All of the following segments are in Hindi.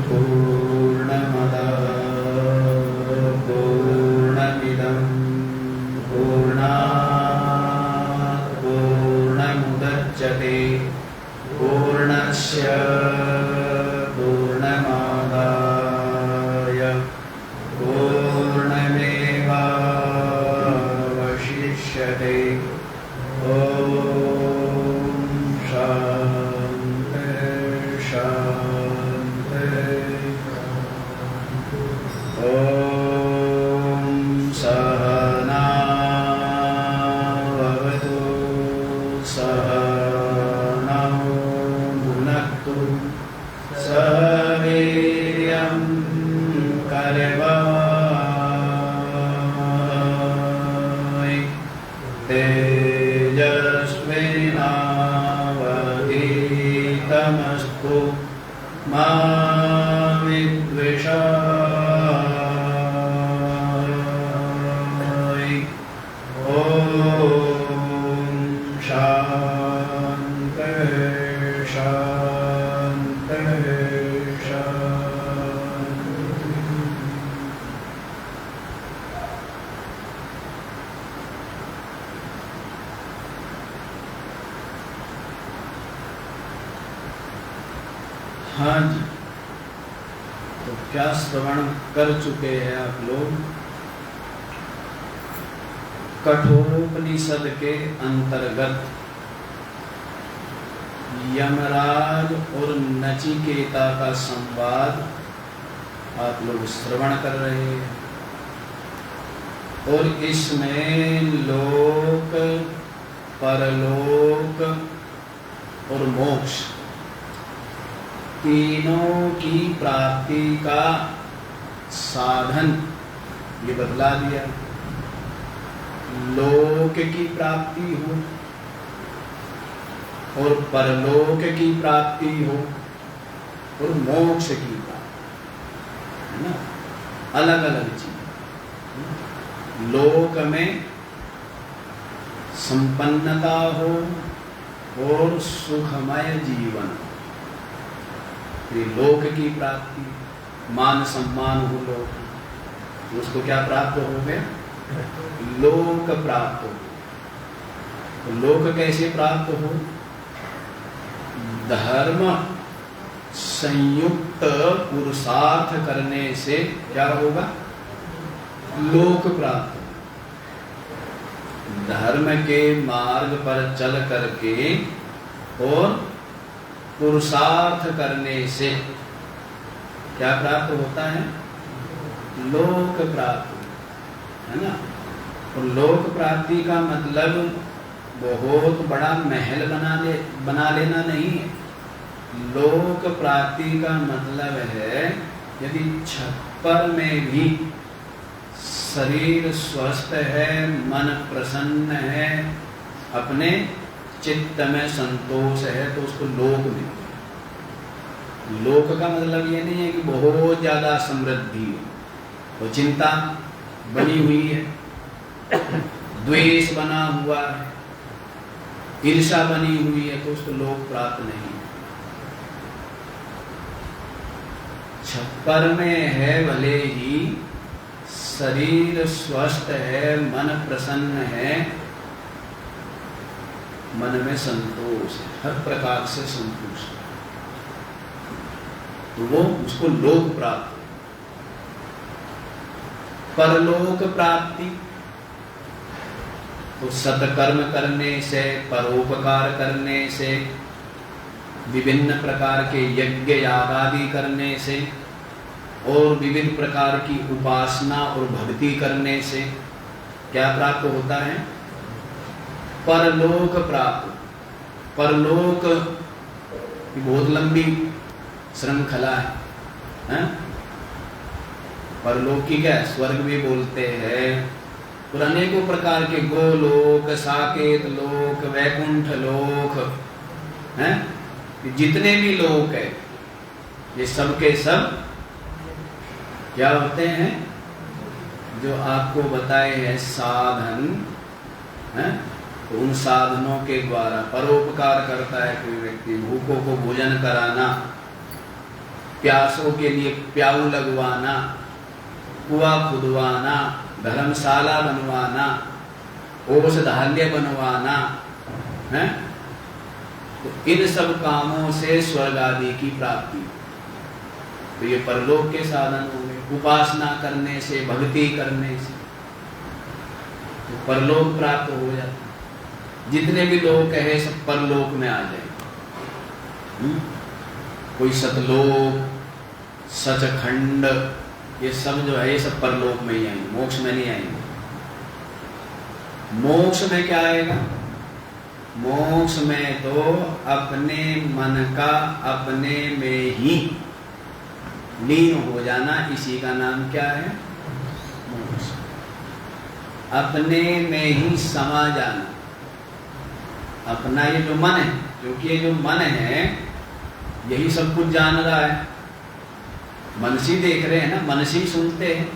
पूर्णमदः पूर्णमिदं पूर्णात् पूर्णमुदच्यते पूर्णस्य पूर्णमादाय पूर्णमेवावशिष्यते। ॐ शान्ति शान्ति। ॐ सहना भवतु सहनौ भुनक्तु सह वीर्यं करवावहै तेजस्विनावधीतमस्तु मा विद्विषावहै। ॐ शान्ति शान्ति शान्ति। हाँ जी, तो क्या श्रवण कर चुके हैं आप लोग? कठोपनिषद के अंतर्गत यमराज और नचिकेता का संवाद आप लोग श्रवण कर रहे हैं और इसमें लोक परलोक और मोक्ष तीनों की प्राप्ति का साधन ये बतला दिया। लोक की प्राप्ति हो और परलोक की प्राप्ति हो और मोक्ष की प्राप्ति, है ना, अलग अलग चीज। लोक में संपन्नता हो और सुखमय जीवन, लोक की प्राप्ति, मान सम्मान हो लोक, उसको क्या प्राप्त हो गया? लोक प्राप्त हो। तो लोक कैसे प्राप्त हो? धर्म संयुक्त पुरुषार्थ करने से क्या होगा? लोक प्राप्त हो। धर्म के मार्ग पर चल करके और पुरुषार्थ करने से क्या प्राप्त होता है? लोक प्राप्त, है ना। और लोक प्राप्ति का मतलब बहुत बड़ा महल बना लेना नहीं है। लोक प्राप्ति का मतलब है यदि छप्पर में भी शरीर स्वस्थ है, मन प्रसन्न है, अपने चित्त में संतोष है, तो उसको लोक मिलता है। लोक का मतलब ये नहीं है कि बहुत ज्यादा समृद्धि हो, तो चिंता बनी हुई है, द्वेष बना हुआ है, ईर्ष्या बनी हुई है, तो उसको लोक प्राप्त नहीं है। छप्पर में है भले ही शरीर स्वस्थ है, मन प्रसन्न है, मन में संतोष है, हर प्रकार से संतोष है, तो वो उसको लोक प्राप्त। परलोक प्राप्ति तो सत्कर्म करने से, परोपकार करने से, विभिन्न प्रकार के यज्ञ याग आदि करने से और विभिन्न प्रकार की उपासना और भक्ति करने से क्या प्राप्त होता है? परलोक प्राप्त। परलोक बहुत लंबी श्रृंखला है? परलोक की क्या है? स्वर्ग भी बोलते हैं और अनेकों प्रकार के गोलोक, साकेत लोक, वैकुंठ लोक हैं, जितने भी लोक है ये सब के सब क्या होते हैं? जो आपको बताए हैं साधन हैं, तो उन साधनों के द्वारा परोपकार करता है कोई व्यक्ति, भूखों को भोजन कराना, प्यासों के लिए प्याऊ लगवाना, कुआं खुदवाना, धर्मशाला बनवाना, औषधालय बनवाना है, तो इन सब कामों से स्वर्ग आदि की प्राप्ति। तो ये परलोक के साधन होंगे। उपासना करने से, भक्ति करने से तो परलोक प्राप्त हो जाता है। जितने भी लोग कहे सब परलोक में आ जाए, कोई सतलोक, सचखंड, ये सब जो है ये सब परलोक में ही आएंगे, मोक्ष में नहीं आएंगे। मोक्ष में क्या आएगा? मोक्ष में तो अपने मन का अपने में ही लीन हो जाना, इसी का नाम क्या है? मोक्ष। अपने में ही समा जाना। अपना ये जो मन है, क्योंकि ये जो मन है यही सब कुछ जान रहा है। मन से देख रहे हैं ना, मन से ही सुनते हैं।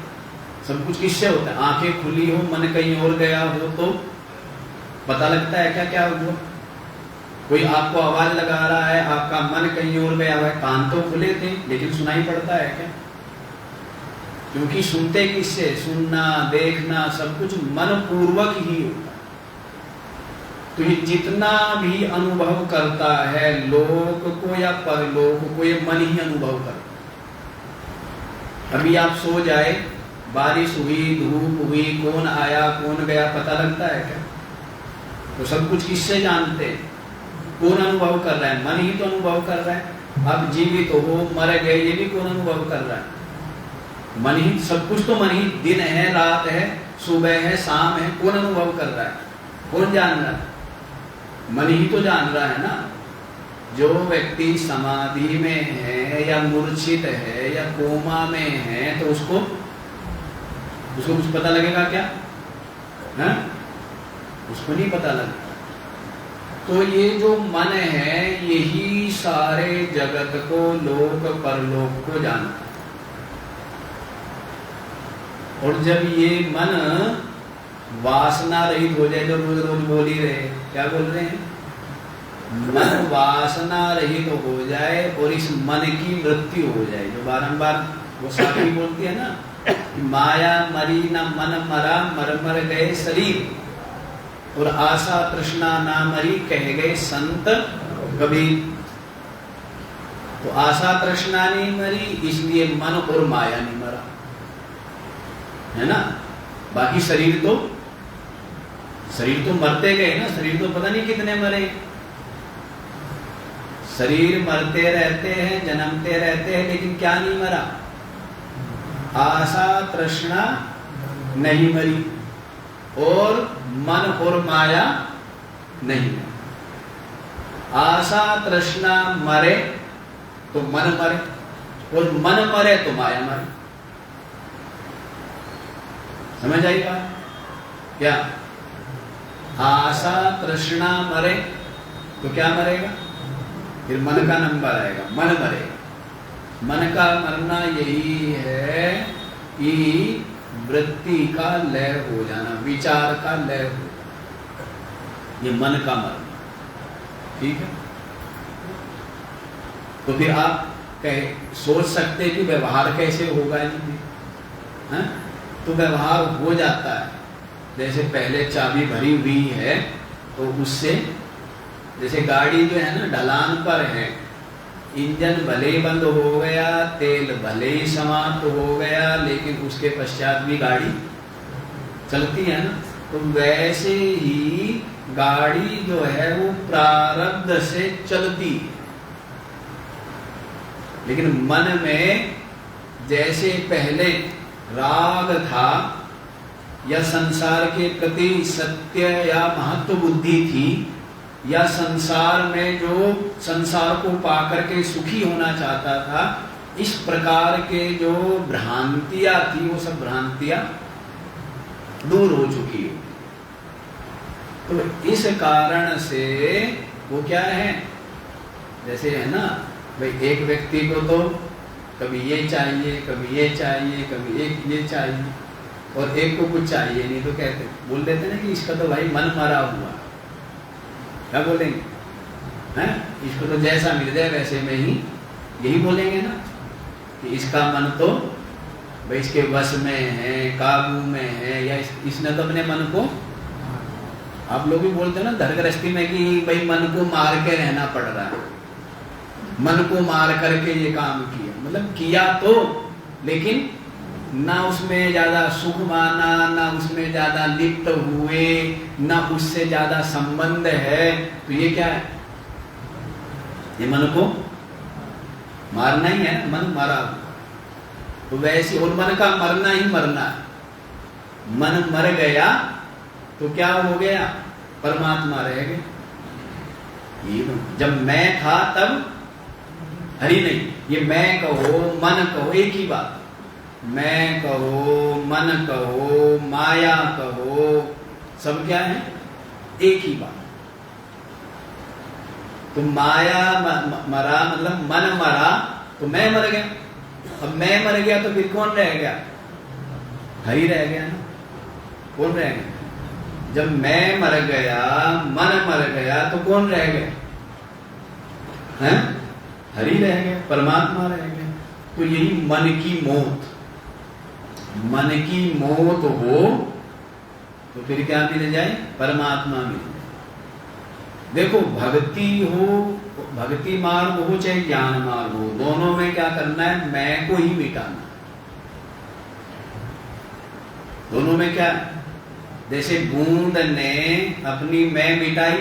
सब कुछ किससे होता है? आंखें खुली हो, मन कहीं और गया हो तो पता लगता है क्या क्या हुआ? कोई आपको आवाज लगा रहा है, आपका मन कहीं और गया हुआ है, कान तो खुले थे लेकिन सुनाई पड़ता है क्या? क्योंकि सुनते किससे? सुनना, देखना सब कुछ मन पूर्वक ही होता है। तो ये जितना भी अनुभव करता है लोक को या परलोक को, ये मन ही अनुभव करता है। अभी आप सो जाए, बारिश हुई, धूप हुई, कौन आया कौन गया पता लगता है क्या? तो सब कुछ किससे जानते हैं? कौन अनुभव कर रहा है? मन ही तो अनुभव कर रहा है। अब जीवित हो, मर गए, ये भी कौन अनुभव कर रहा है? मन ही। सब कुछ तो मन ही। दिन है, रात है, सुबह है, शाम है, कौन अनुभव कर रहा है? कौन जान रहा है? मन ही तो जान रहा है ना। जो व्यक्ति समाधि में है या मूर्छित है या कोमा में है तो उसको कुछ पता लगेगा क्या? है? उसको नहीं पता लगता। तो ये जो मन है यही सारे जगत को, लोक परलोक को जानता है। और जब ये मन वासना रहित हो जाए, जो रोज रोज बोल ही रहे, क्या बोल रहे हैं? मन वासना रहित हो जाए और इस मन की मृत्यु हो जाए, जो बारंबार वो साथी बोलती है ना, माया मरी न मन मरा, मर मर गए शरीर, और आशा तृष्णा ना मरी, कह गए संत कबीर। तो आशा तृष्णा नहीं मरी, इसलिए मन और माया नहीं मरा, है ना। बाकी शरीर तो मरते गए ना। शरीर तो पता नहीं कितने मरे। शरीर मरते रहते हैं, जन्मते रहते हैं, लेकिन क्या नहीं मरा? आशा तृष्णा नहीं मरी और मन और माया नहीं है। आशा तृष्णा मरे तो मन मरे, और मन मरे तो माया मरे। समझ आई बात? क्या आशा तृष्णा मरे तो क्या मरेगा? फिर मन का नंबर आएगा, मन मरेगा। मन का मरना यही है कि वृत्ति का लय हो जाना, विचार का लय हो जाना, ये मन का मरना। ठीक है। तो फिर आप सोच सकते हैं कि व्यवहार कैसे होगा जी? है? तो व्यवहार हो जाता है। जैसे पहले चाबी भरी हुई है तो उससे, जैसे गाड़ी जो है ना ढलान पर है, इंजन भले ही बंद हो गया, तेल भले ही समाप्त हो गया, लेकिन उसके पश्चात भी गाड़ी चलती है ना। तो वैसे ही गाड़ी जो है वो प्रारब्ध से चलती है। लेकिन मन में जैसे पहले राग था या संसार के प्रति सत्य या महत्व बुद्धि थी, या संसार में जो संसार को पाकर के सुखी होना चाहता था, इस प्रकार के जो भ्रांतियां थी वो सब भ्रांतियां दूर हो चुकी है। तो इस कारण से वो क्या है, जैसे है ना भाई, एक व्यक्ति को तो कभी ये चाहिए, कभी ये चाहिए, कभी एक ये चाहिए, और एक को कुछ चाहिए नहीं, तो कहते बोल देते ना कि इसका तो भाई मन मरा हुआ। क्या बोलेंगे? हैं? इसको तो जैसा मिल जाए वैसे में ही, यही बोलेंगे ना। कि इसका मन तो भाई इसके वश में है, काबू में है, या इसने तो अपने मन को, आप लोग भी बोलते हो ना घर गृहस्थी में कि भाई मन को मार के रहना पड़ रहा है, मन को मार करके ये काम किया, मतलब किया तो, लेकिन ना उसमें ज्यादा सुख माना, ना उसमें ज्यादा लिप्त हुए, ना उससे ज्यादा संबंध है, तो ये क्या है? ये मन को मारना ही है, मन मारा। तो वैसे और मन का मरना ही मरना है। मन मर गया तो क्या हो गया? परमात्मा रह गया। ये जब मैं था तब हरि नहीं, ये मैं कहो मन कहो एक ही बात, मैं कहो मन कहो माया कहो सब क्या है? एक ही बात। तो माया मरा मतलब मन मरा तो मैं मर गया। अब मैं मर गया तो फिर कौन रह गया? हरि रह गया ना। कौन रह गया? जब मैं मर गया, मन मर गया तो कौन रह गया? हैं? हरि रह गया, परमात्मा रह गया। तो यही मन की मौत, मन की मौत हो तो फिर क्या मिल जाए? परमात्मा मिल जाए। देखो भक्ति हो, भक्ति मार्ग हो चाहे ज्ञान मार्ग हो, दोनों में क्या करना है? मैं को ही मिटाना। दोनों में क्या? जैसे बूंद ने अपनी मैं मिटाई,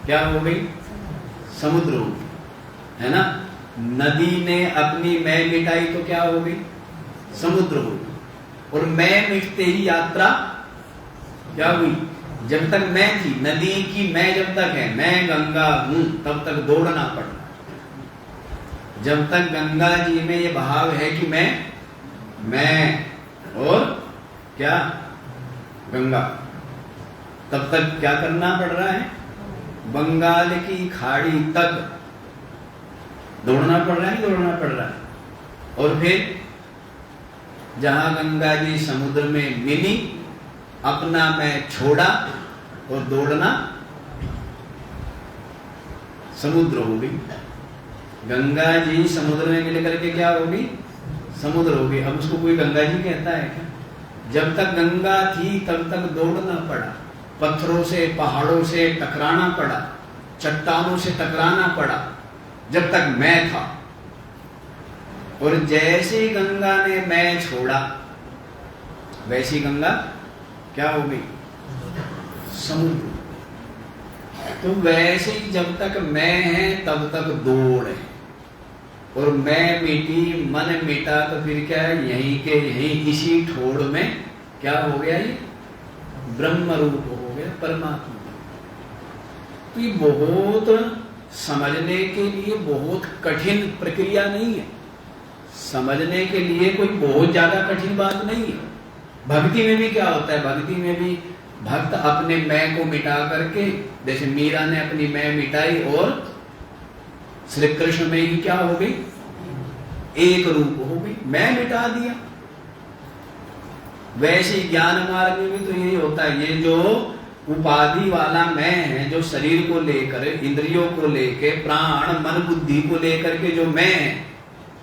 क्या हो गई? समुद्र हो गई, है ना। नदी ने अपनी मैं मिटाई तो क्या हो गई? समुद्र हो गई। और मैं मिटते ही यात्रा क्या हुई? जब तक मैं थी, नदी की मैं जब तक है, मैं गंगा हूं, तब तक दौड़ना पड़ता। जब तक गंगा जी में ये भाव है कि मैं और क्या गंगा, तब तक क्या करना पड़ रहा है? बंगाल की खाड़ी तक दौड़ना पड़ रहा है, दौड़ना पड़ रहा है। और फिर जहां गंगा जी समुद्र में मिली, अपना मैं छोड़ा और दौड़ना समुद्र हो गई। गंगा जी समुद्र में मिल करके क्या हो गई? समुद्र हो गई। अब उसको कोई गंगा जी कहता है क्या? जब तक गंगा थी तब तक दौड़ना पड़ा, पत्थरों से पहाड़ों से टकराना पड़ा, चट्टानों से टकराना पड़ा, जब तक मैं था। और जैसे ही गंगा ने मैं छोड़ा, वैसी गंगा क्या हो गई? समुद्र। तो वैसे ही जब तक मैं है तब तक दौड़ है, और मैं मिटी, मन मिटा तो फिर क्या है? यहीं के यहीं इसी ठोड़ में क्या हो गया? ये ब्रह्म रूप हो गया, परमात्मा। तो ये बहुत समझने के लिए बहुत कठिन प्रक्रिया नहीं है, समझने के लिए कोई बहुत ज्यादा कठिन बात नहीं है। भक्ति में भी क्या होता है? भक्ति में भी भक्त अपने मैं को मिटा करके, जैसे मीरा ने अपनी मैं मिटाई और श्री कृष्ण में ही क्या हो गई? एक रूप हो गई, मैं मिटा दिया। वैसे ज्ञान मार्ग में भी तो यही होता है। ये जो उपाधि वाला मैं है, जो शरीर को लेकर, इंद्रियों को लेकर, प्राण मन बुद्धि को लेकर के जो मैं है,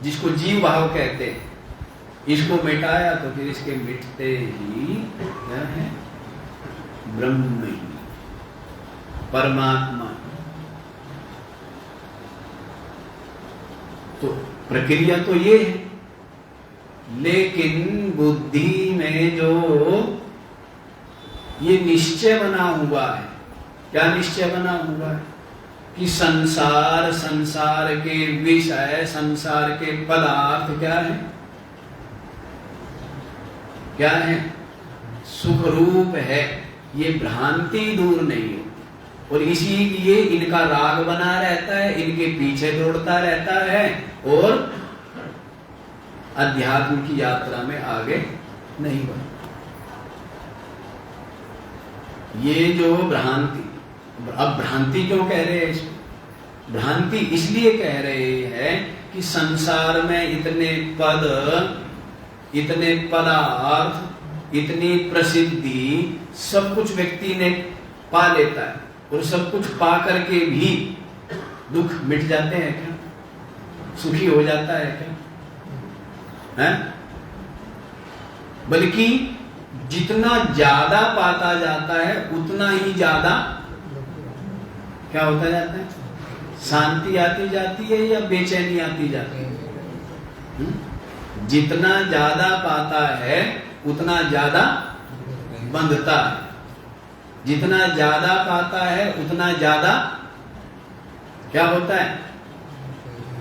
जिसको जीव भाव कहते हैं, इसको मिटाया तो फिर इसके मिटते ही क्या है? ब्रह्म ही, परमात्मा। तो प्रक्रिया तो ये है, लेकिन बुद्धि में जो ये निश्चय बना हुआ है, क्या निश्चय बना हुआ है? कि संसार, संसार के विषय, संसार के पदार्थ क्या है? क्या है? सुख रूप है। ये भ्रांति दूर नहीं है, और इसीलिए इनका राग बना रहता है, इनके पीछे दौड़ता रहता है, और अध्यात्म की यात्रा में आगे नहीं बढ़ता। ये जो भ्रांति, अब भ्रांति क्यों कह रहे हैं इसको? भ्रांति इसलिए कह रहे हैं कि संसार में इतने पद, इतने पदार्थ, इतनी प्रसिद्धि, सब कुछ व्यक्ति ने पा लेता है, और सब कुछ पा करके भी दुख मिट जाते हैं क्या? सुखी हो जाता है क्या? है, बल्कि जितना ज्यादा पाता जाता है उतना ही ज्यादा क्या होता जाता है, शांति आती जाती है या बेचैनी आती जाती है। जितना ज्यादा पाता है उतना ज्यादा बंधता है, जितना ज्यादा पाता है उतना ज्यादा क्या होता है,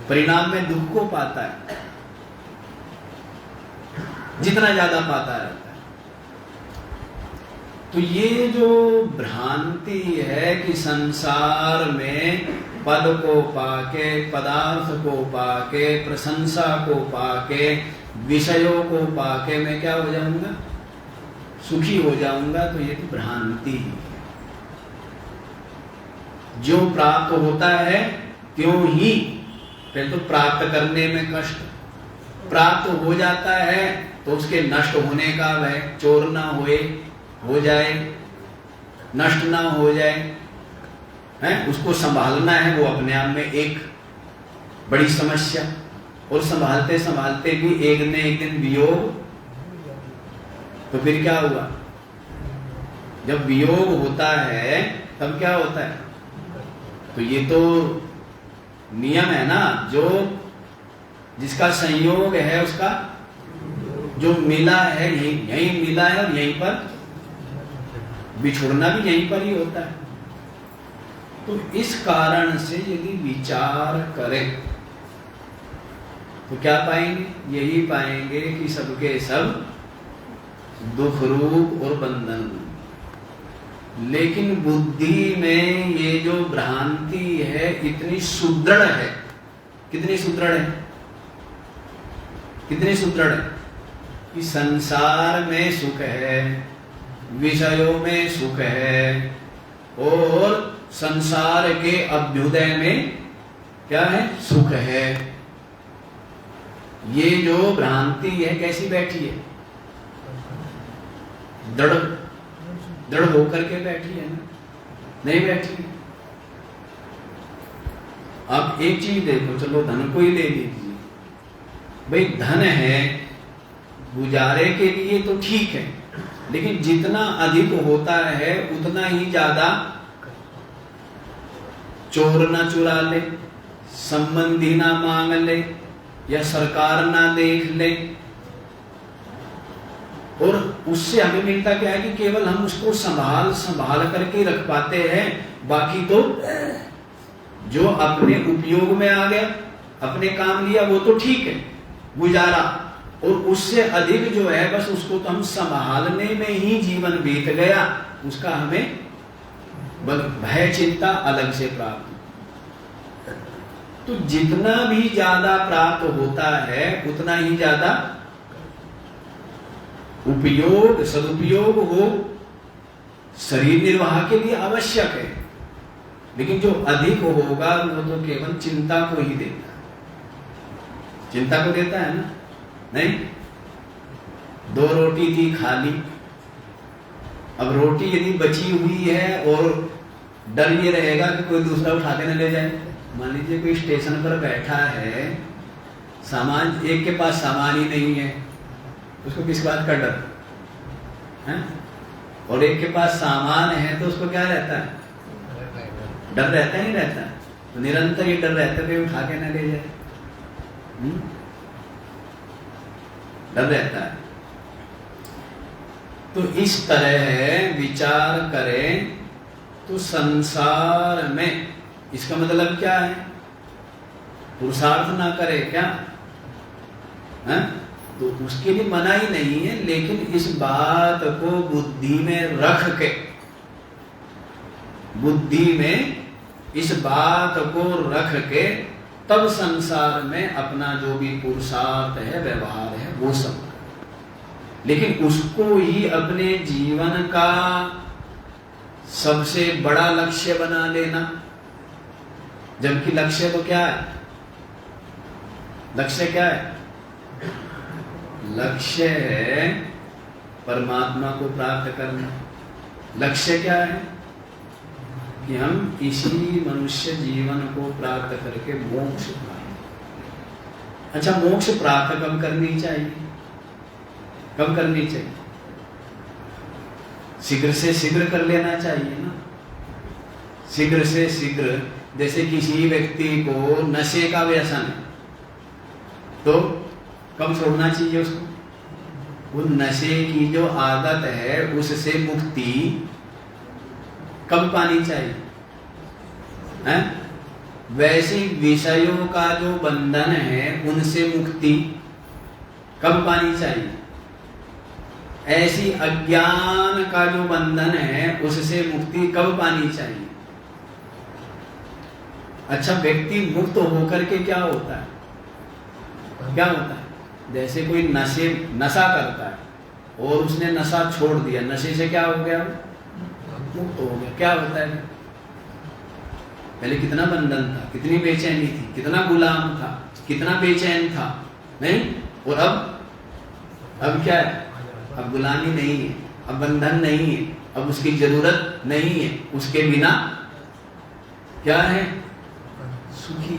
परिणाम में दुख को पाता है, जितना ज्यादा पाता रहता है। तो ये जो भ्रांति है कि संसार में पद को पाके, पदार्थ को पाके, प्रशंसा को पाके, विषयों को पाके मैं क्या हो जाऊंगा, सुखी हो जाऊंगा, तो ये तो भ्रांति है। जो प्राप्त होता है त्यों ही, पहले तो प्राप्त करने में कष्ट, प्राप्त हो जाता है तो उसके नष्ट होने का भय, चोर ना हो जाए, नष्ट ना हो जाए, है उसको संभालना है, वो अपने आप में एक बड़ी समस्या। और संभालते संभालते भी एक न एक दिन वियोग, तो फिर क्या हुआ, जब वियोग होता है तब क्या होता है, तो ये तो नियम है ना, जो जिसका संयोग है उसका जो मिला है यहीं मिला है, और यहीं पर बिछुड़ना भी यहीं पर ही होता है। तो इस कारण से यदि विचार करें तो क्या पाएंगे, यही पाएंगे कि सबके सब दुख रूप और बंधन। लेकिन बुद्धि में ये जो भ्रांति है इतनी सुदृढ़ है, कितनी सुदृढ़ है, कितनी सुदृढ़ है कि संसार में सुख है, विषयों में सुख है, और संसार के अभ्युदय में क्या है, सुख है। ये जो भ्रांति है कैसी बैठी है, दृढ़ होकर के बैठी है ना, नहीं बैठी। अब एक चीज देखो, चलो धन को ही ले लीजिए, भाई धन है गुजारे के लिए तो ठीक है, लेकिन जितना अधिक होता है उतना ही ज्यादा चोर ना चुरा ले, संबंधी ना मांग ले, या सरकार ना देख ले, और उससे हमें मिलता क्या है कि केवल हम उसको संभाल करके रख पाते हैं, बाकी तो जो अपने उपयोग में आ गया, अपने काम लिया, वो तो ठीक है गुजारा, और उससे अधिक जो है बस उसको तो हम संभालने में ही जीवन बीत गया, उसका हमें भय चिंता अलग से प्राप्त। तो जितना भी ज्यादा प्राप्त होता है उतना ही ज्यादा उपयोग, सदुपयोग हो शरीर निर्वाह के लिए आवश्यक है, लेकिन जो अधिक होगा वो तो केवल चिंता को ही देता है, चिंता को देता है ना। नहीं, 2 रोटी थी खाली, अब रोटी यदि बची हुई है और डर ये रहेगा कि कोई दूसरा उठा के न ले जाए। मान लीजिए कोई स्टेशन पर बैठा है, सामान, एक के पास सामान ही नहीं है, उसको किस बात का डर है, और एक के पास सामान है तो उसको क्या रहता है, डर रहता है, नहीं रहता, तो निरंतर ये डर रहता है कि उठा के न ले जाए, डर रहता है। तो इस तरह विचार करें तो संसार में, इसका मतलब क्या है, पुरुषार्थ ना करे क्या है? तो उसके लिए मना ही नहीं है, लेकिन इस बात को बुद्धि में रख के, बुद्धि में इस बात को रख के तब संसार में अपना जो भी पुरुषार्थ है, व्यवहार है, वो सब, लेकिन उसको ही अपने जीवन का सबसे बड़ा लक्ष्य बना लेना, जबकि लक्ष्य तो क्या है, लक्ष्य क्या है, लक्ष्य है परमात्मा को प्राप्त करना। लक्ष्य क्या है कि हम इसी मनुष्य जीवन को प्राप्त करके मोक्ष पाएं। अच्छा, मोक्ष प्राप्त कब करनी चाहिए? कब करनी चाहिए? शीघ्र से शीघ्र कर लेना चाहिए ना। शीघ्र से शीघ्र, जैसे किसी व्यक्ति को नशे का व्यसन है तो कब छोड़ना चाहिए उसको? वो नशे की जो आदत है उससे मुक्ति कब पानी चाहिए? हैं? वैसे विषयों का जो बंधन है उनसे मुक्ति कब पानी चाहिए? ऐसी अज्ञान का जो बंधन है उससे मुक्ति कब पानी चाहिए? अच्छा, व्यक्ति मुक्त होकर के क्या होता है? क्या होता है? जैसे कोई नशा करता है और उसने नशा छोड़ दिया, नशे से क्या हो गया? मुक्त हो गया। क्या होता है? पहले कितना बंधन था, कितनी बेचैनी थी, कितना गुलाम था, कितना बेचैन था, नहीं? और अब क्या है? अब गुलामी नहीं है, अब बंधन नहीं है, अब उसकी जरूरत नहीं है, उसके बिना क्या है? सुखी।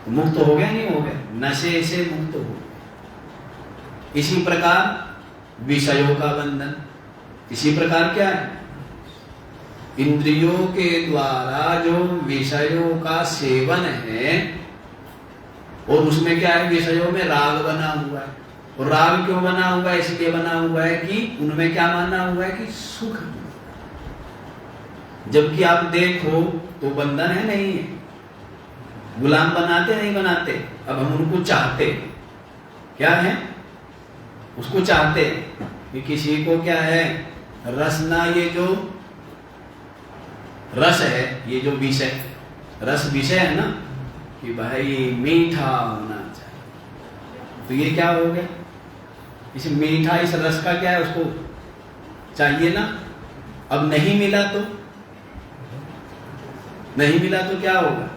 मुक्त हो गया, नहीं हो गया? नशे से मुक्त हो। इसी प्रकार विषयों का बंधन, इसी प्रकार क्या है? इंद्रियों के द्वारा जो विषयों का सेवन है और उसमें क्या है? विषयों में राग बना हुआ है। और राग क्यों बना हुआ है? इसलिए बना हुआ है कि उनमें क्या माना हुआ है कि सुख। जबकि आप देखो तो बंधन है, नहीं है? गुलाम बनाते नहीं बनाते? अब हम उनको चाहते, क्या है? उसको चाहते कि किसी को क्या है? रसना, ये जो रस है, ये जो विषय, रस विषय है ना, कि भाई मीठा होना चाहिए। तो ये क्या हो गया? इस मीठा, इस रस का क्या है? उसको चाहिए ना। अब नहीं मिला तो क्या होगा?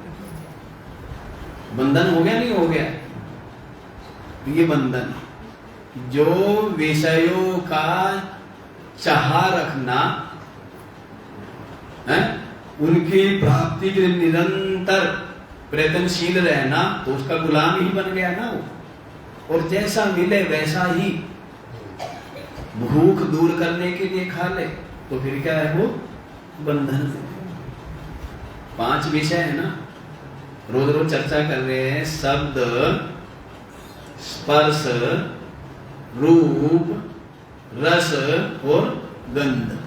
बंधन हो गया, नहीं हो गया? ये बंधन, जो विषयों का चाह रखना है, उनकी प्राप्ति के निरंतर प्रयत्नशील रहना, तो उसका गुलाम ही बन गया ना वो। और जैसा मिले वैसा ही भूख दूर करने के लिए खा ले, तो फिर क्या है? वो बंधन। 5 विषय है ना, रोज रोज चर्चा कर रहे हैं। शब्द, स्पर्श, रूप, रस और गंध,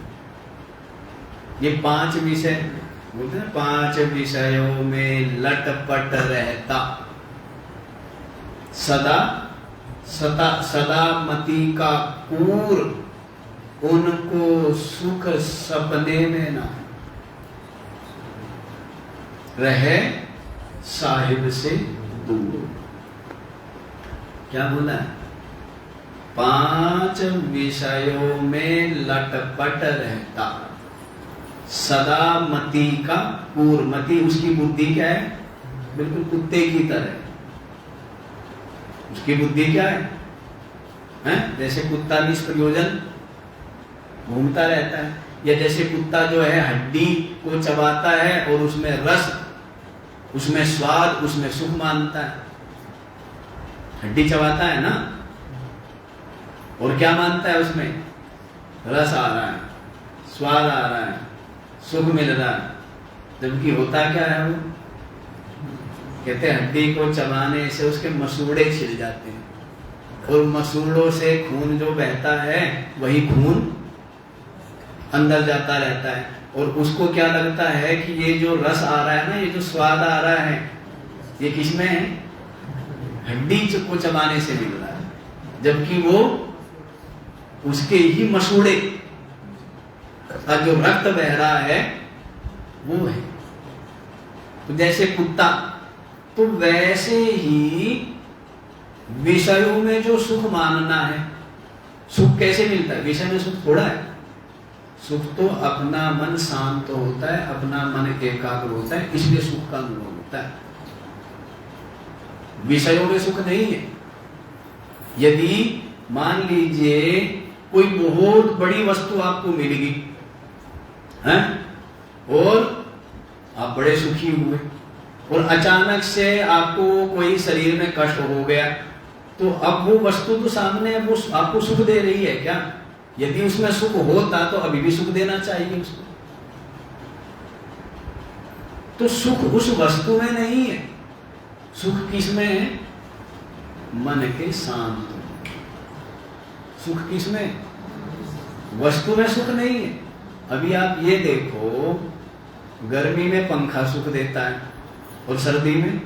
ये 5 विषय बोलते हैं। 5 विषयों में लटपट रहता सदा मति का कूर, उनको सुख सपने में ना रहे साहिब से दूर। क्या बोला है? 5 विषयों में लटपट रहता, सदा मति का कूर। मति, उसकी बुद्धि क्या है? बिल्कुल कुत्ते की तरह। उसकी बुद्धि क्या है? जैसे कुत्ता निष्प्रयोजन घूमता रहता है, या जैसे कुत्ता जो है हड्डी को चबाता है और उसमें रस, उसमें स्वाद, उसमें सुख मानता है। हड्डी चबाता है ना, और क्या मानता है? उसमें रस आ रहा है, स्वाद आ रहा है, सुख मिल रहा है। जबकि होता क्या है? वो कहते हैं हड्डी को चबाने से उसके मसूड़े छिल जाते हैं, और मसूड़ों से खून जो बहता है वही खून अंदर जाता रहता है। और उसको क्या लगता है कि ये जो रस आ रहा है ना, ये जो स्वाद आ रहा है, ये किसमें है? हड्डी को चबाने से मिल रहा है, जबकि वो उसके ही मसूड़े का जो रक्त बह रहा है वो है। तो जैसे कुत्ता, तो वैसे ही विषयों में जो सुख मानना है, सुख कैसे मिलता है? विषय में सुख थोड़ा है। सुख तो अपना मन शांत होता है, अपना मन एकाग्र होता है, इसलिए सुख का अनुभव होता है। विषयों में सुख नहीं है। यदि मान लीजिए कोई बहुत बड़ी वस्तु आपको मिलेगी हैं, और आप बड़े सुखी हुए, और अचानक से आपको कोई शरीर में कष्ट हो गया, तो अब वो वस्तु तो सामने है, वो आपको सुख दे रही है क्या? यदि उसमें सुख होता तो अभी भी सुख देना चाहिए उसको। तो सुख उस वस्तु में नहीं है, सुख किसमें है? मन के शांत। सुख किसमें? वस्तु में सुख नहीं है। अभी आप ये देखो, गर्मी में पंखा सुख देता है और सर्दी में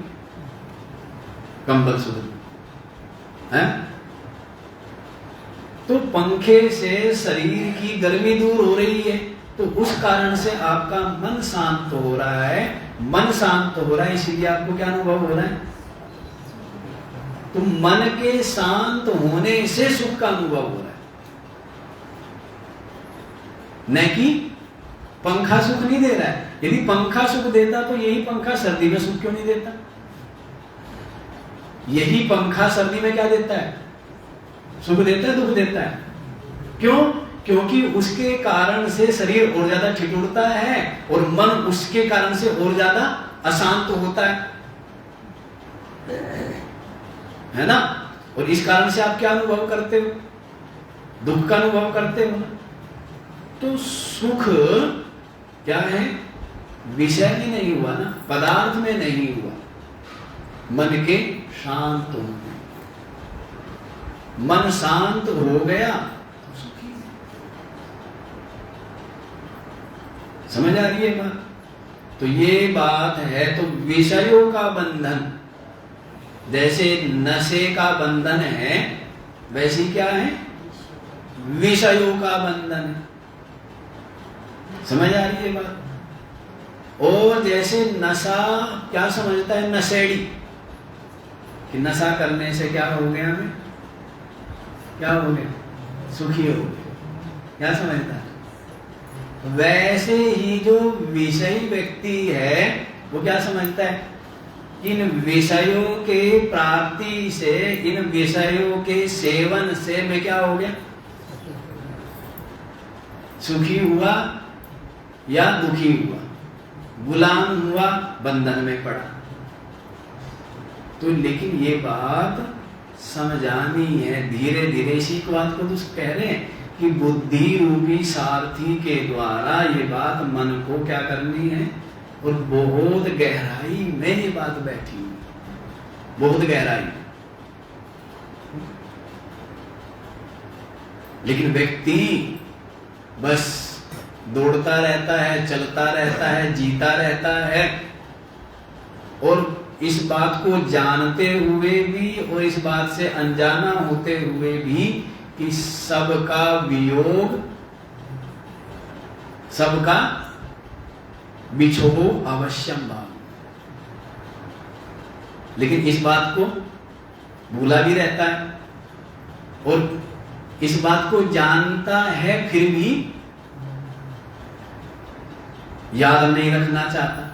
कंबल सुख देता है। तो पंखे से शरीर की गर्मी दूर हो रही है, तो उस कारण से आपका मन शांत हो रहा है। मन शांत हो रहा है, इसीलिए आपको क्या अनुभव हो रहा है? तो मन के शांत होने से सुख का अनुभव हो रहा है, न कि पंखा सुख नहीं दे रहा है। यदि पंखा सुख देता तो यही पंखा सर्दी में सुख क्यों नहीं देता? यही पंखा सर्दी में क्या देता है? सुख देता है, दुख देता है। क्यों? क्योंकि उसके कारण से शरीर और ज्यादा ठिठुरता है और मन उसके कारण से और ज्यादा अशांत होता है ना? और इस कारण से आप क्या अनुभव करते हो? दुख का अनुभव करते हो ना? तो सुख क्या है? विषय में नहीं हुआ ना, पदार्थ में नहीं हुआ, मन के शांत होने। मन शांत हो गया तो सुखी। समझ आ रही है बात? तो ये बात है। तो विषयों का बंधन, जैसे नशे का बंधन है, वैसी क्या है? विषयों का बंधन है। समझ आ रही है बात? और जैसे नशा क्या समझता है नशेड़ी, कि नशा करने से क्या हो गया? हमें क्या हो गया? सुखी हो गया। क्या समझता है? वैसे ही जो विषयी व्यक्ति है वो क्या समझता है? इन विषयों के प्राप्ति से, इन विषयों के सेवन से मैं क्या हो गया? सुखी हुआ या दुखी हुआ, गुलाम हुआ, बंधन में पड़ा। तो लेकिन ये बात समझानी है धीरे धीरे। इसी बात को तो कह रहे हैं कि बुद्धि रूपी सारथी के द्वारा ये बात मन को क्या करनी है, और बहुत गहराई में ये बात बैठी हुई, बहुत गहराई। लेकिन व्यक्ति बस दौड़ता रहता है, चलता रहता है, जीता रहता है, और इस बात को जानते हुए भी और इस बात से अनजाना होते हुए भी कि सबका वियोग, सबका बिछोह अवश्यम भाव। लेकिन इस बात को भूला भी रहता है और इस बात को जानता है, फिर भी याद नहीं रखना चाहता।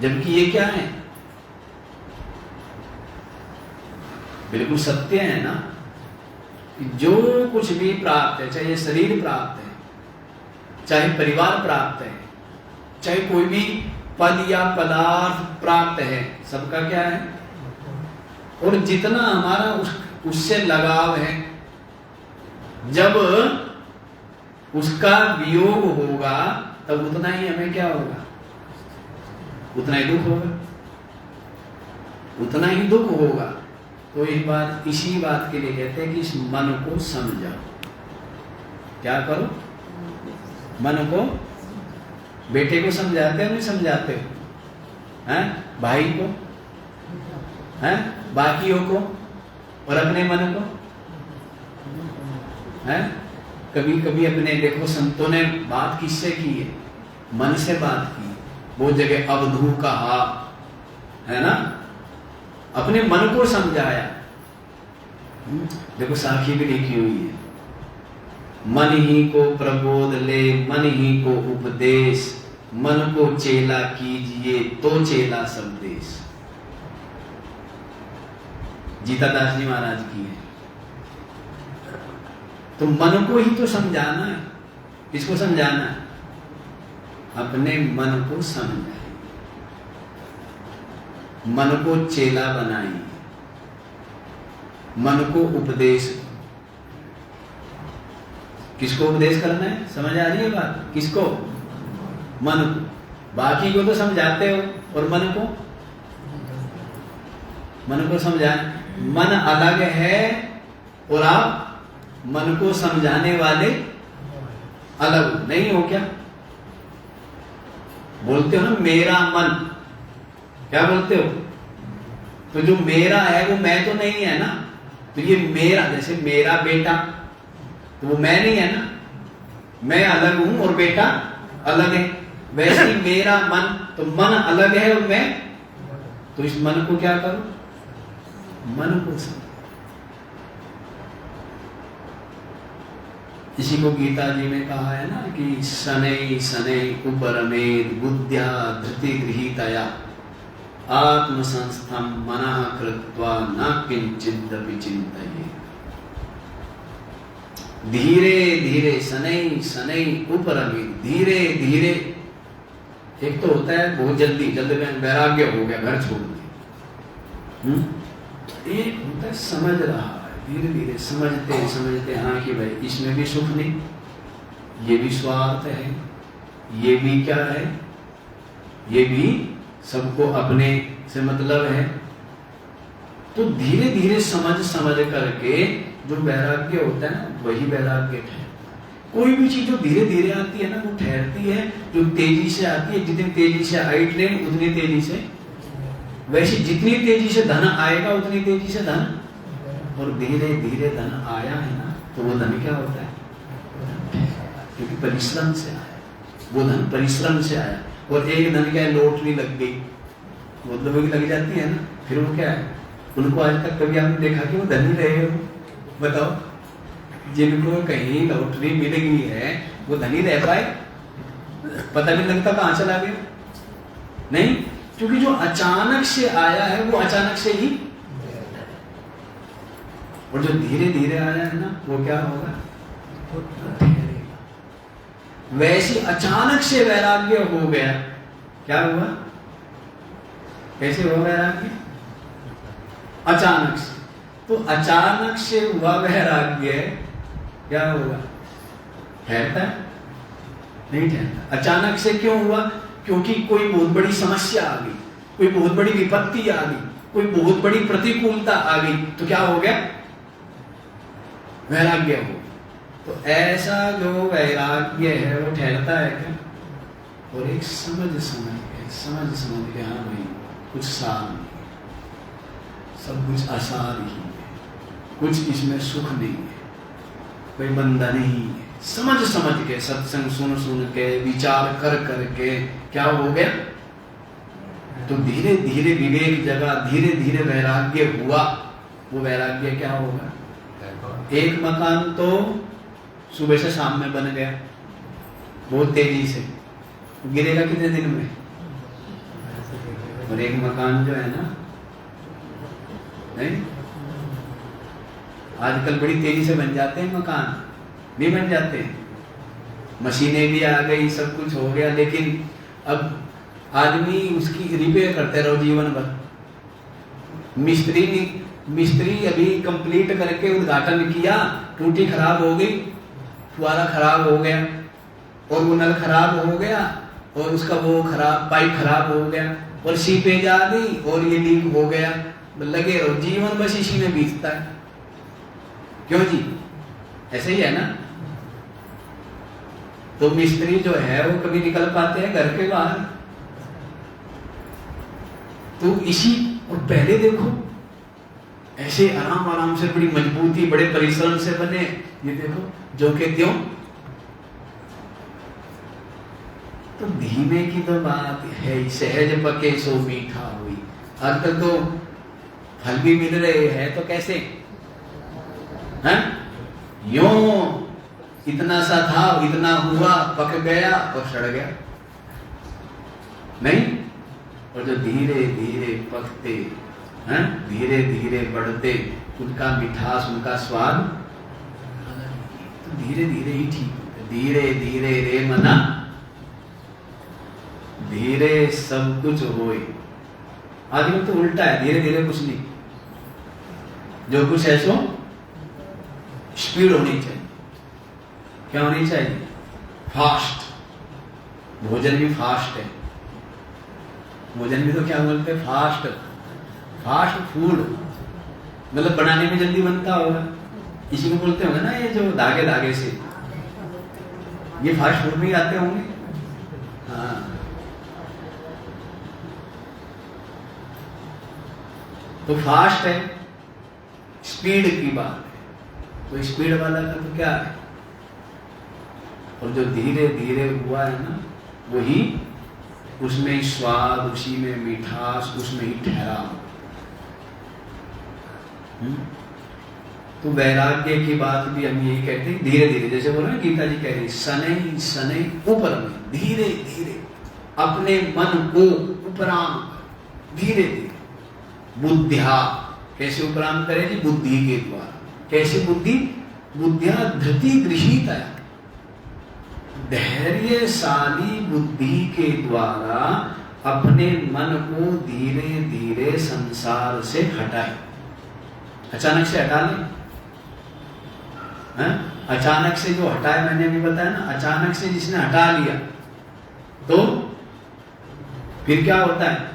जबकि ये क्या है? बिल्कुल सत्य है ना, कि जो कुछ भी प्राप्त है, चाहे ये शरीर प्राप्त है, चाहे परिवार प्राप्त है, चाहे कोई भी पद या पदार्थ प्राप्त है, सबका क्या है? और जितना हमारा उससे लगाव है, जब उसका वियोग होगा तब उतना ही हमें क्या होगा? उतना ही दुख होगा, उतना ही दुख होगा। तो इसी बात के लिए कहते हैं कि इस मन को समझाओ। क्या करो? मन को, बेटे को समझाते हो नहीं समझाते हो? हैं? भाई को, हैं? बाकियों को, और अपने मन को, हैं? कभी कभी अपने, देखो संतों ने बात किससे की है? मन से बात की। वो जगह अवधू कहा है ना, अपने मन को समझाया। देखो साखी भी लिखी हुई है, मन ही को प्रबोध ले, मन ही को उपदेश, मन को चेला कीजिए तो चेला सब देश। जीतादास जी महाराज की है। तो मन को ही तो समझाना है। किसको समझाना है? अपने मन को समझाए। मन को चेला बनाई, मन को उपदेश। किसको उपदेश करना है? समझ आ रही है बात? किसको? मन को। बाकी को तो समझाते हो, और मन को समझाए। मन अलग है और आप मन को समझाने वाले अलग नहीं हो क्या? बोलते हो ना मेरा मन, क्या बोलते हो? तो जो मेरा है वो मैं तो नहीं है ना। तो ये मेरा, जैसे मेरा बेटा, तो वो मैं नहीं है ना, मैं अलग हूं और बेटा अलग है। वैसे ही मेरा मन, तो मन अलग है और मैं, तो इस मन को क्या करो? मन को समझो। इसी को गीता जी में कहा है ना कि शनै शनै उपरमेद बुद्ध्या धृति गृहीतया आत्मसंस्थं मनः कृत्वा न किंचिदपि चिन्तयेत्। धीरे धीरे, शनै शनै उपरमेद, धीरे धीरे। एक तो होता है बहुत जल्दी जल्दी में वैराग्य हो गया, घर छोड़ दिया। एक होता है समझ रहा है, धीरे धीरे समझते समझते, हाँ कि भाई इसमें भी सुख नहीं, ये भी स्वार्थ है, ये भी क्या है, ये भी सबको अपने से मतलब है। तो धीरे धीरे समझ समझ करके जो वैराग्य होता है ना, वही वैराग्य है। कोई भी चीज जो धीरे धीरे आती है ना वो ठहरती है, जो तेजी से आती है, जितनी तेजी से आई ट्रेन उतनी तेजी से, वैसे जितनी तेजी से धन आएगा उतनी तेजी से धन, और धीरे धीरे धन आया है ना, तो वो धन क्या होता है? क्योंकि परिश्रम से आया, वो धन परिश्रम से आया। और एक धन क्या है, लॉटरी लग गई, बहुत लोगों की लग जाती है ना, फिर वो क्या है, उनको आज तक कभी आपने देखा कि वो धनी रहे हो? बताओ, जिनको कहीं लॉटरी मिल गई है वो धनी रह पाए? पता नहीं लगता कहां चला गया। नहीं, क्योंकि जो अचानक से आया है वो अचानक से ही, और जो धीरे धीरे आया है ना वो क्या होगा? वैसे अचानक से वैराग्य हो गया, क्या हुआ? कैसे हुआ वैराग्य? अचानक से। तो अचानक से हुआ वैराग्य क्या होगा? ठहरता है? नहीं ठहरता। अचानक से क्यों हुआ? क्योंकि कोई बहुत बड़ी समस्या आ गई, कोई बहुत बड़ी विपत्ति आ गई, कोई बहुत बड़ी प्रतिकूलता आ गई, तो क्या हो गया? वैराग्य हो। तो ऐसा जो वैराग्य है वो ठहरता है क्या? और एक समझ समझ के, हाँ भाई कुछ सार नहीं, सब कुछ आसार ही है, कुछ इसमें सुख नहीं है, कोई बंधन नहीं है। समझ के, सत्संग सुन के, विचार कर के क्या हो गया? तो धीरे धीरे विवेक जगा, धीरे धीरे वैराग्य हुआ। वो वैराग्य क्या होगा? एक मकान तो सुबह से शाम में बन गया बहुत तेजी से, गिरेगा कितने दिन में? और एक मकान जो है ना, नहीं, आजकल बड़ी तेजी से बन जाते हैं मकान, नहीं बन जाते हैं, मशीनें भी आ गई, सब कुछ हो गया, लेकिन अब आदमी उसकी रिपेयर करते रहो जीवन भर। मिस्त्री अभी कंप्लीट करके उद्घाटन किया, टूटी खराब हो गई, फुआरा खराब हो गया, और वो नल खराब हो गया, और उसका वो खराब पाइप खराब हो गया, और सीपेज आ गई, और ये लीक हो गया, लगे रहो जीवन बस इसी में बीतता है। क्यों जी? ऐसे ही है ना। तो मिस्त्री जो है वो कभी निकल पाते हैं घर के बाहर? तो इसी, और पहले देखो ऐसे आराम से, बड़ी मजबूती, बड़े परिश्रम से बने, ये देखो जो के त्यों। तो धीमे की तो बात है, सहज पके सो मीठा हुई। आजकल तो फल भी मिल रहे हैं, तो कैसे हैं? यूं इतना सा था, इतना हुआ, पक गया और सड़ गया, नहीं। और जो धीरे धीरे पकते हैं, धीरे धीरे बढ़ते, उनका मिठास, उनका स्वाद, तो धीरे धीरे ही ठीक होते। धीरे धीरे रे मना, धीरे सब कुछ होए। आजकल तो उल्टा है, धीरे धीरे कुछ नहीं, जो कुछ है सो स्पीड होनी चाहिए। क्या होनी चाहिए? फास्ट। भोजन भी फास्ट है, भोजन भी तो क्या बोलते हैं? फास्ट। फास्ट फूड मतलब बनाने में जल्दी बनता होगा, इसी को बोलते होंगे ना, ये जो धागे धागे से, ये फास्ट फूड में ही आते होंगे। हाँ, तो फास्ट है, स्पीड की बात है, तो स्पीड वाला का तो क्या है, और जो धीरे धीरे हुआ है ना, वही उसमें ही स्वाद, उसी में मिठास, उसमें ही ठहराव। तो वैराग्य की बात भी हम यही कहते हैं, धीरे धीरे, जैसे बोल रहे हैं गीता जी कह रही, शनै शनै ऊपर में, धीरे धीरे अपने मन को उपराम, धीरे धीरे बुद्धिया, कैसे उपराम करेगी? बुद्धि के द्वारा। कैसे बुद्धि? बुद्धिया धृति गृहीतया, धैर्यशाली बुद्धि के द्वारा अपने मन को धीरे धीरे संसार से हटाए। अचानक से हटा ले, अचानक से जो हटाए, मैंने भी बताया ना, अचानक से जिसने हटा लिया तो फिर क्या होता है?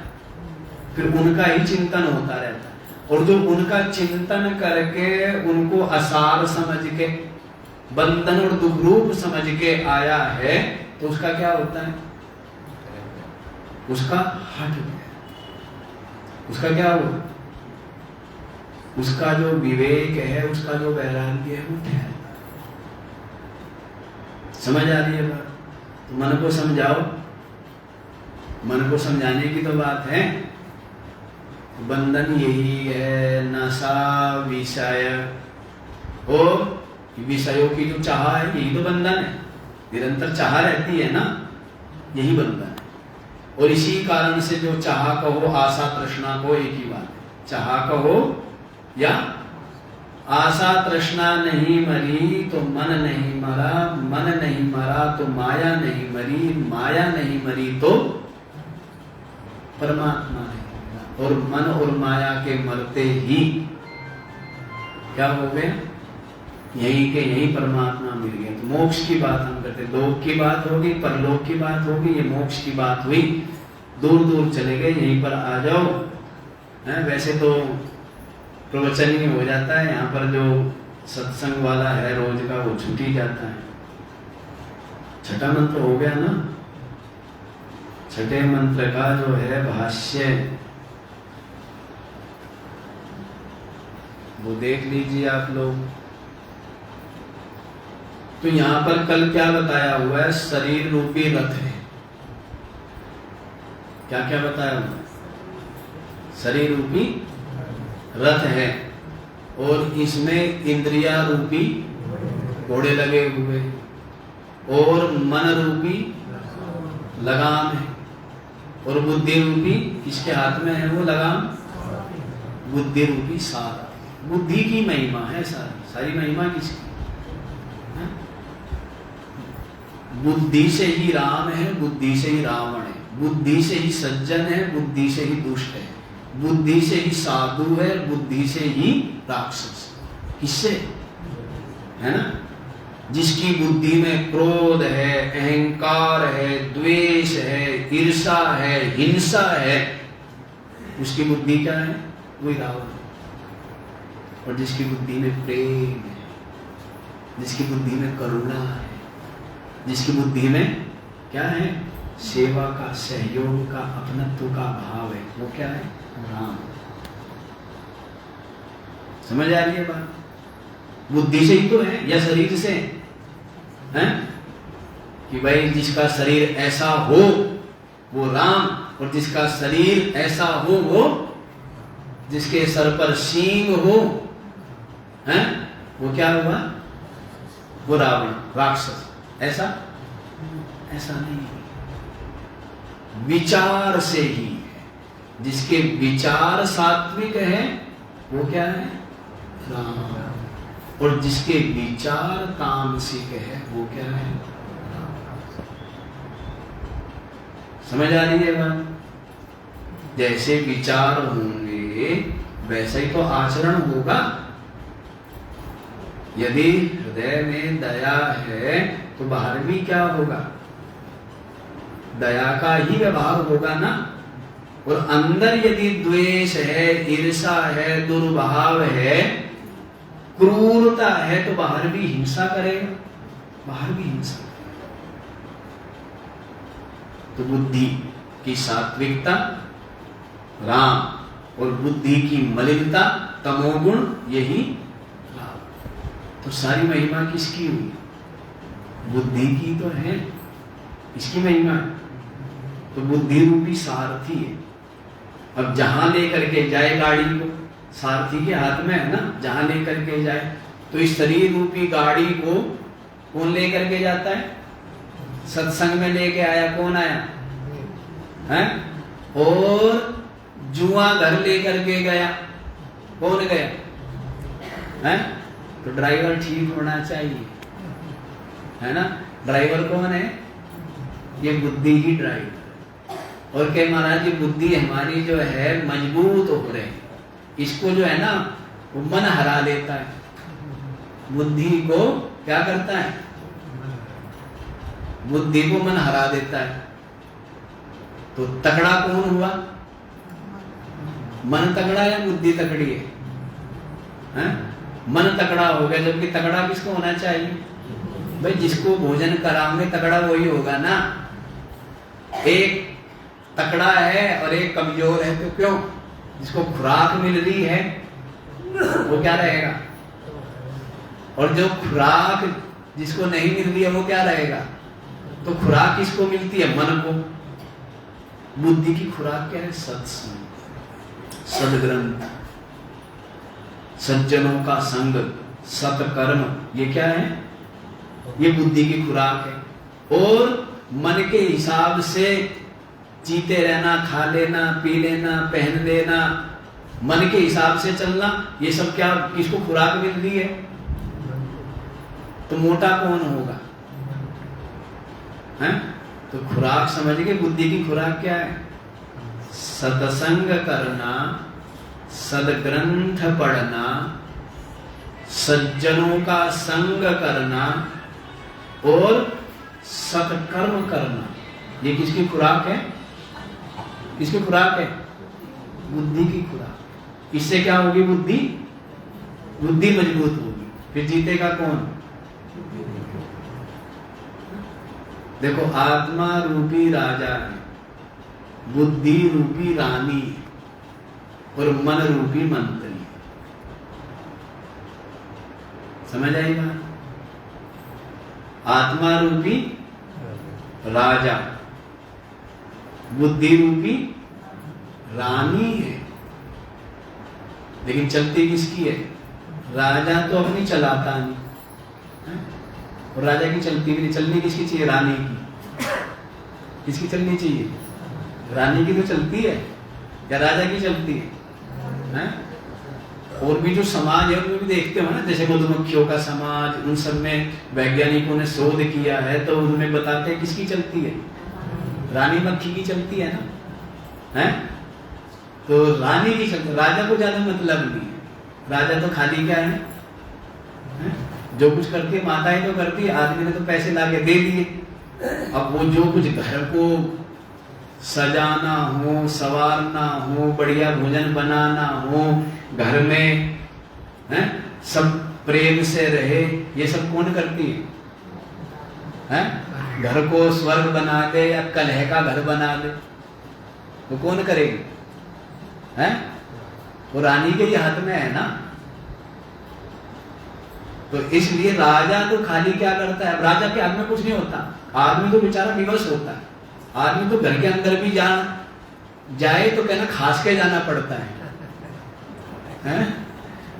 फिर उनका ही चिंतन होता रहता है, और जो उनका चिंतन करके उनको असार समझ के, बंधन और दुख रूप समझ के आया है, तो उसका क्या होता है? उसका हट गया, उसका क्या हुआ? उसका जो विवेक है, उसका जो वैराग्य है, वो ठहरता है। समझ आ रही है बात? तो मन को समझाओ, मन को समझाने की तो बात है। बंधन यही है, नशा, विषय, और विषयों की जो चाह है, यही तो बंधन है। निरंतर चाह रहती है ना, यही बंधन है। और इसी कारण से जो चाह कहो, आशा तृष्णा को, एक ही बात है, चाह कहो या आशा तृष्णा नहीं मरी तो मन नहीं मरा, मन नहीं मरा तो माया नहीं मरी, माया नहीं मरी तो परमात्मा नहीं मरा। और मन और माया के मरते ही क्या हो गए? यही के यही परमात्मा मिल गए। तो मोक्ष की बात हम करते, लोक की बात होगी, परलोक की बात होगी, ये मोक्ष की बात हुई। दूर दूर चले गए, यहीं पर आ जाओ। वैसे तो प्रवचन ही हो जाता है, यहाँ पर जो सत्संग वाला है रोज का, वो छूट ही जाता है। छठा मंत्र हो गया ना, छठे मंत्र का जो है भाष्य, वो देख लीजिए आप लोग। तो यहां पर कल क्या बताया हुआ है? शरीर रूपी रथ है। क्या क्या बताया हुआ है? शरीर रूपी रथ है, और इसमें इंद्रिया रूपी घोड़े लगे हुए, और मन रूपी लगाम है, और बुद्धि रूपी किसके हाथ में है? वो लगाम बुद्धि रूपी सार। बुद्धि की महिमा है सारी, सारी महिमा किसकी? बुद्धि से ही राम है, बुद्धि से ही रावण है, बुद्धि से ही सज्जन है, बुद्धि से ही दुष्ट है, बुद्धि से ही साधु है, बुद्धि से ही राक्षस। किससे? है ना? जिसकी बुद्धि में क्रोध है, अहंकार है, द्वेष है, ईर्षा है, हिंसा है, उसकी बुद्धि क्या है? वही रावण। और जिसकी बुद्धि में प्रेम है, जिसकी बुद्धि में करुणा है, जिसकी बुद्धि में क्या है? सेवा का, सहयोग का, अपनत्व का भाव है, वो क्या है? राम। समझ आ रही है बात? बुद्धि से ही तो है, या शरीर से है? कि भाई जिसका शरीर ऐसा हो वो राम, और जिसका शरीर ऐसा हो वो, जिसके सर पर सींग हो, है? वो क्या हुआ? वो रावण, राक्षस। ऐसा ऐसा नहीं, विचार से ही है। जिसके विचार सात्विक है वो क्या है? राम। और जिसके विचार तामसिक है वो क्या है? समझ आ रही है बात? जैसे विचार होंगे वैसा ही तो आचरण होगा। यदि हृदय में दया है तो बाहर भी क्या होगा? दया का ही व्यवहार होगा ना। और अंदर यदि द्वेष है, ईर्षा है, दुर्भाव है, क्रूरता है तो बाहर भी हिंसा करेगा, बाहर भी हिंसा। तो बुद्धि की सात्विकता राम और बुद्धि की मलिनता तमोगुण, यही लाभ। तो सारी महिमा किसकी हुई? बुद्धि की तो है, इसकी महिमा है। तो बुद्धि रूपी सारथी है। अब जहां लेकर के जाए गाड़ी को, सारथी के हाथ में है ना, जहां लेकर के जाए। तो इस शरीर रूपी गाड़ी को कौन लेकर के जाता है? सत्संग में लेके आया, कौन आया है? और जुआ घर लेकर के गया, कौन गया है? तो ड्राइवर ठीक होना चाहिए, है ना। ड्राइवर कौन है? ये बुद्धि ही ड्राइवर। और कह महाराज जी बुद्धि हमारी जो है मजबूत हो रही, इसको जो है ना वो मन हरा देता है। बुद्धि को क्या करता है? बुद्धि को मन हरा देता है। तो तगड़ा कौन हुआ? मन तगड़ा या बुद्धि तगड़ी है? मन तगड़ा हो गया, जबकि तगड़ा किसको होना चाहिए भाई? जिसको भोजन कराओगे तगड़ा वही होगा ना। एक तगड़ा है और एक कमजोर है, तो क्यों? जिसको खुराक मिल रही है वो क्या रहेगा? और जो खुराक जिसको नहीं मिल रही है वो क्या रहेगा? तो खुराक किसको मिलती है? मन को। बुद्धि की खुराक क्या है? सत्संग, सदग्रंथ, सज्जनों का संग, सत्कर्म, ये क्या है? ये बुद्धि की खुराक है। और मन के हिसाब से जीते रहना, खा लेना, पी लेना, पहन लेना, मन के हिसाब से चलना, ये सब क्या किसको खुराक मिल रही है? तो मोटा कौन होगा? हैं? तो खुराक समझ के बुद्धि की खुराक क्या है? सत्संग करना, सदग्रंथ पढ़ना, सज्जनों का संग करना और सत्कर्म करना। ये किसकी खुराक है? किसकी खुराक है? बुद्धि की खुराक। इससे क्या होगी? बुद्धि बुद्धि मजबूत होगी। फिर जीतेगा कौन? देखो, आत्मा रूपी राजा है, बुद्धि रूपी रानी और मन रूपी मंत्री। समझ आई बात? आत्मा रूपी राजा, बुद्धि रूपी रानी है। लेकिन चलती किसकी है? राजा तो अपनी चलाता नहीं है? और राजा की चलती भी नहीं। चलनी किसकी चाहिए? रानी की। किसकी चलनी चाहिए? रानी की तो चलती है या राजा की चलती है? और भी जो समाज है उनमें भी देखते हो ना, जैसे मधुमक्खियों का समाज, उन सब में वैज्ञानिकों ने शोध किया है तो उनमें बताते हैं किसकी चलती है? रानी मक्खी की चलती है ना, है? तो रानी की चलती, राजा को ज्यादा मतलब नहीं है। राजा तो खाली क्या है? जो कुछ करती है माताएं तो करती है, आदमी ने तो पैसे लाके दे दिए। अब वो जो कुछ घर को सजाना हो, संवारना हो, बढ़िया भोजन बनाना हो, घर में सब प्रेम से रहे, ये सब कौन करती है? घर को स्वर्ग बना दे या कलह का घर बना दे, तो कौन करेगी? वो रानी के ही हाथ में है ना। तो इसलिए राजा तो खाली क्या करता है? राजा के हाथ में कुछ नहीं होता। आदमी तो बेचारा विवश होता है। आदमी तो घर के अंदर भी जाए तो कहना खास के जाना पड़ता है?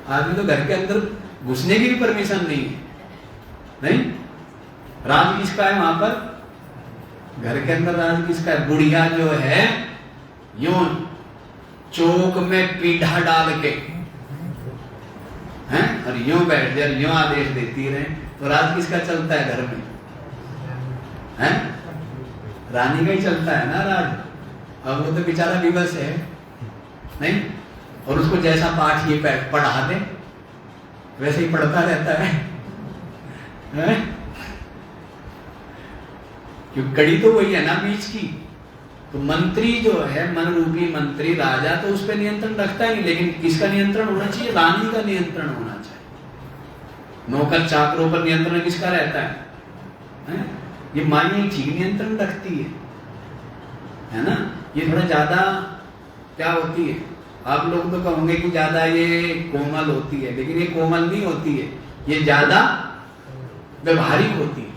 आदमी तो घर के अंदर घुसने की भी परमिशन नहीं है। नहीं, राज किसका है वहां पर? घर के अंदर राज किसका है? बुढ़िया जो है यूं चौक में पीढ़ा डाल के हैं और यूं बैठ जाए, यूं आदेश देती रहे, तो राज किसका चलता है घर में? हैं? रानी का ही चलता है ना राज। अब वो तो बेचारा विवश है नहीं, और उसको जैसा पाठ ये पढ़ा दे वैसे ही पढ़ता रहता है, क्योंकि कड़ी तो वही है ना बीच की। तो मंत्री जो है, मन रूपी मंत्री राजा, तो उस पर नियंत्रण रखता ही नहीं, लेकिन किसका नियंत्रण होना चाहिए? रानी का नियंत्रण होना चाहिए। नौकर चाकरों पर नियंत्रण किसका रहता है? ये माई ठीक नियंत्रण रखती है ना। ये थोड़ा ज्यादा क्या होती है, आप लोग तो कहोगे कि ज्यादा ये कोमल होती है, लेकिन ये कोमल नहीं होती है, ये ज्यादा व्यवहारिक होती है।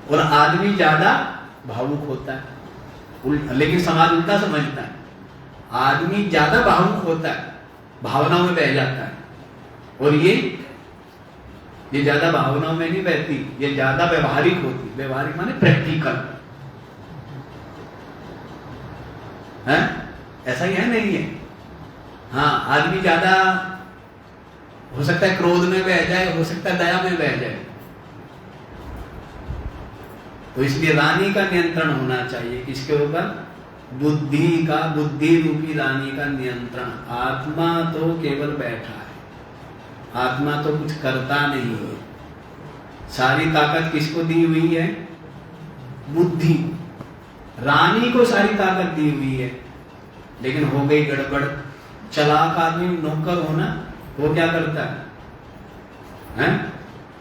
और आदमी ज्यादा भावुक होता है, लेकिन समाज उल्टा समझता है। आदमी ज्यादा भावुक होता है, भावनाओं में बह जाता है, और ये ज्यादा भावनाओं में नहीं बहती, ये ज्यादा व्यवहारिक होती। व्यवहारिक माने प्रैक्टिकल है, ऐसा ही है नहीं है? हाँ, आदमी ज्यादा हो सकता है क्रोध में बह जाए, हो सकता है दया में बह जाए। तो इसलिए रानी का नियंत्रण होना चाहिए किसके ऊपर? बुद्धि का, बुद्धि रूपी रानी का नियंत्रण। आत्मा तो केवल बैठा है, आत्मा तो कुछ करता नहीं है। सारी ताकत किसको दी हुई है? बुद्धि। रानी को सारी ताकत दी हुई है, लेकिन हो गई गड़बड़। चालाक आदमी नौकर होना, वो क्या करता है?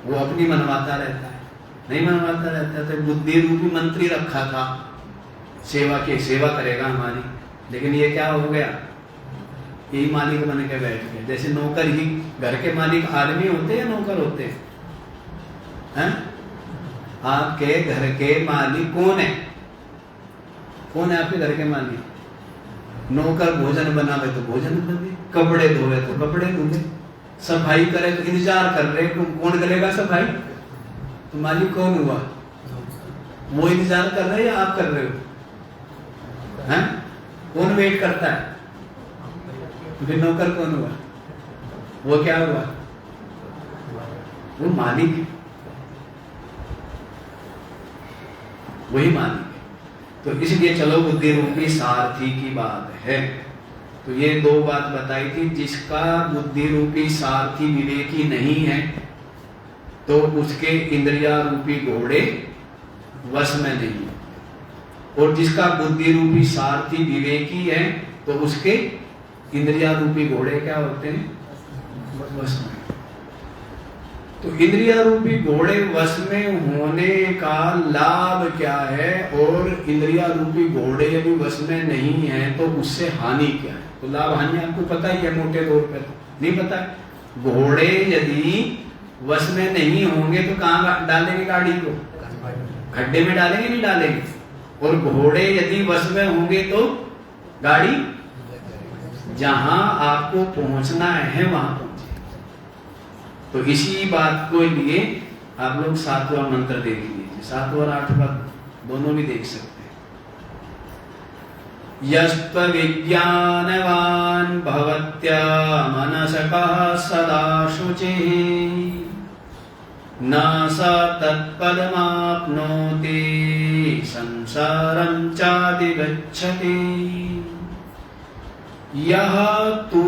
वो अपनी मनवाता रहता है, नहीं मनवाता रहता। तो बुद्धि रूपी मंत्री रखा था, सेवा करेगा हमारी, लेकिन ये क्या हो गया? यही मालिक बन के बैठ गया। जैसे नौकर ही, घर के मालिक आदमी होते हैं या नौकर होते हैं? आपके घर के मालिक कौन है? कौन है आपके घर के मालिक? नौकर भोजन बनावे तो भोजन बने, कपड़े धोवे तो कपड़े धोवे, सफाई करे तो इंतजार कर रहे कौन करेगा सफाई। तो मालिक कौन हुआ? वो इंतजार कर रहे हैं या आप कर रहे हो? हैं? कौन वेट करता है? तो फिर नौकर कौन हुआ? वो क्या हुआ? वो मालिक है, वही मालिक है। तो इसलिए चलो बुद्धि रूपी सारथी की बात है। तो ये दो बात बताई थी। जिसका बुद्धि रूपी सारथी विवेकी नहीं है तो उसके इंद्रिया रूपी घोड़े वश में नहीं है, और जिसका बुद्धि रूपी सारथी विवेकी है तो उसके इंद्रिया रूपी घोड़े क्या होते हैं? वश में। तो इंद्रिया रूपी घोड़े वश में होने का लाभ क्या है, और इंद्रिया रूपी घोड़े यदि वश में नहीं है तो उससे हानि क्या है? तो लाभ हानि आपको पता ही है, मोटे तौर पर नहीं पता है। घोड़े यदि वश में नहीं होंगे तो कहाँ डालेंगे गाड़ी को? खड्डे में डालेंगे, नहीं डालेंगे। और घोड़े यदि वश में होंगे तो गाड़ी जहां आपको पहुंचना है वहां पहुंचे। तो इसी बात को लिए आप लोग 7वां मंत्र देख लीजिए, 7वां और 8वां दोनों भी देख सकते हैं। यस्त्व विज्ञानवान भवत्या मनसकः सदा शुचिः न स तत्पदमाप्नोति संसारं चाधिगच्छति। यह तू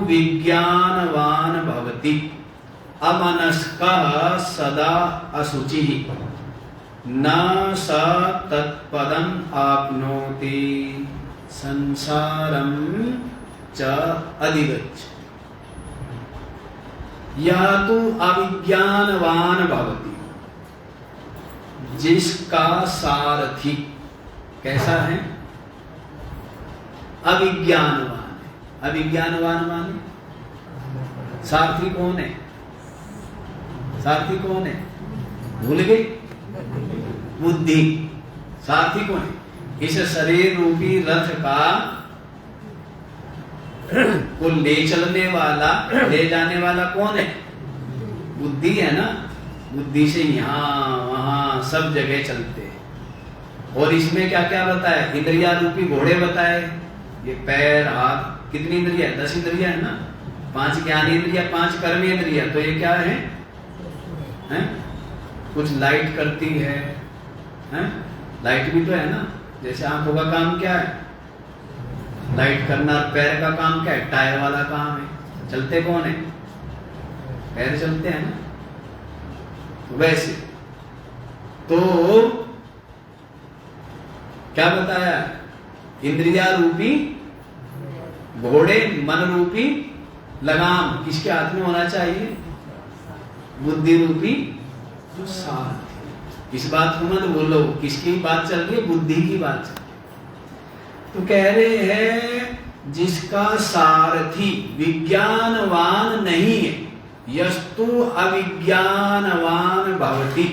विज्ञानवान भवति अमनस्कः सदा अशुचिः न स तत्पदम् आप्नोति संसारं च अधिगच्छति। यह तू अविज्ञानवान भवति, जिसका सारथी कैसा है? अविज्ञानवान है। अविज्ञानवान माने सारथी कौन है? सारथी कौन है? भूल गए? बुद्धि। सारथी कौन है? इस शरीर रूपी रथ का को ले चलने वाला, ले जाने वाला कौन है? बुद्धि है ना। बुद्धि से यहाँ वहां सब जगह चलते हैं। और इसमें क्या क्या बताया? इंद्रिया रूपी घोड़े बताए, ये पैर हाथ, कितनी इंद्रिया? 10 इंद्रिया है ना। 5 ज्ञानेंद्रिया, 5 कर्मेंद्रिया। तो ये क्या है? कुछ लाइट करती है, लाइट भी तो है ना। जैसे आंखों का काम क्या है? लाइट करना पैर का काम क्या है? टायर वाला काम है। चलते कौन है? पैर चलते हैं ना। वैसे तो क्या बताया? इंद्रिया रूपी घोड़े, मन रूपी लगाम किसके हाथ में होना चाहिए? बुद्धि रूपी सारथी। इस बात को मत बोलो, किसकी बात चल रही है? बुद्धि की बात चल रही है। तो कह रहे हैं जिसका सारथी विज्ञानवान नहीं है, यस्तु अविज्ञानवान भवति,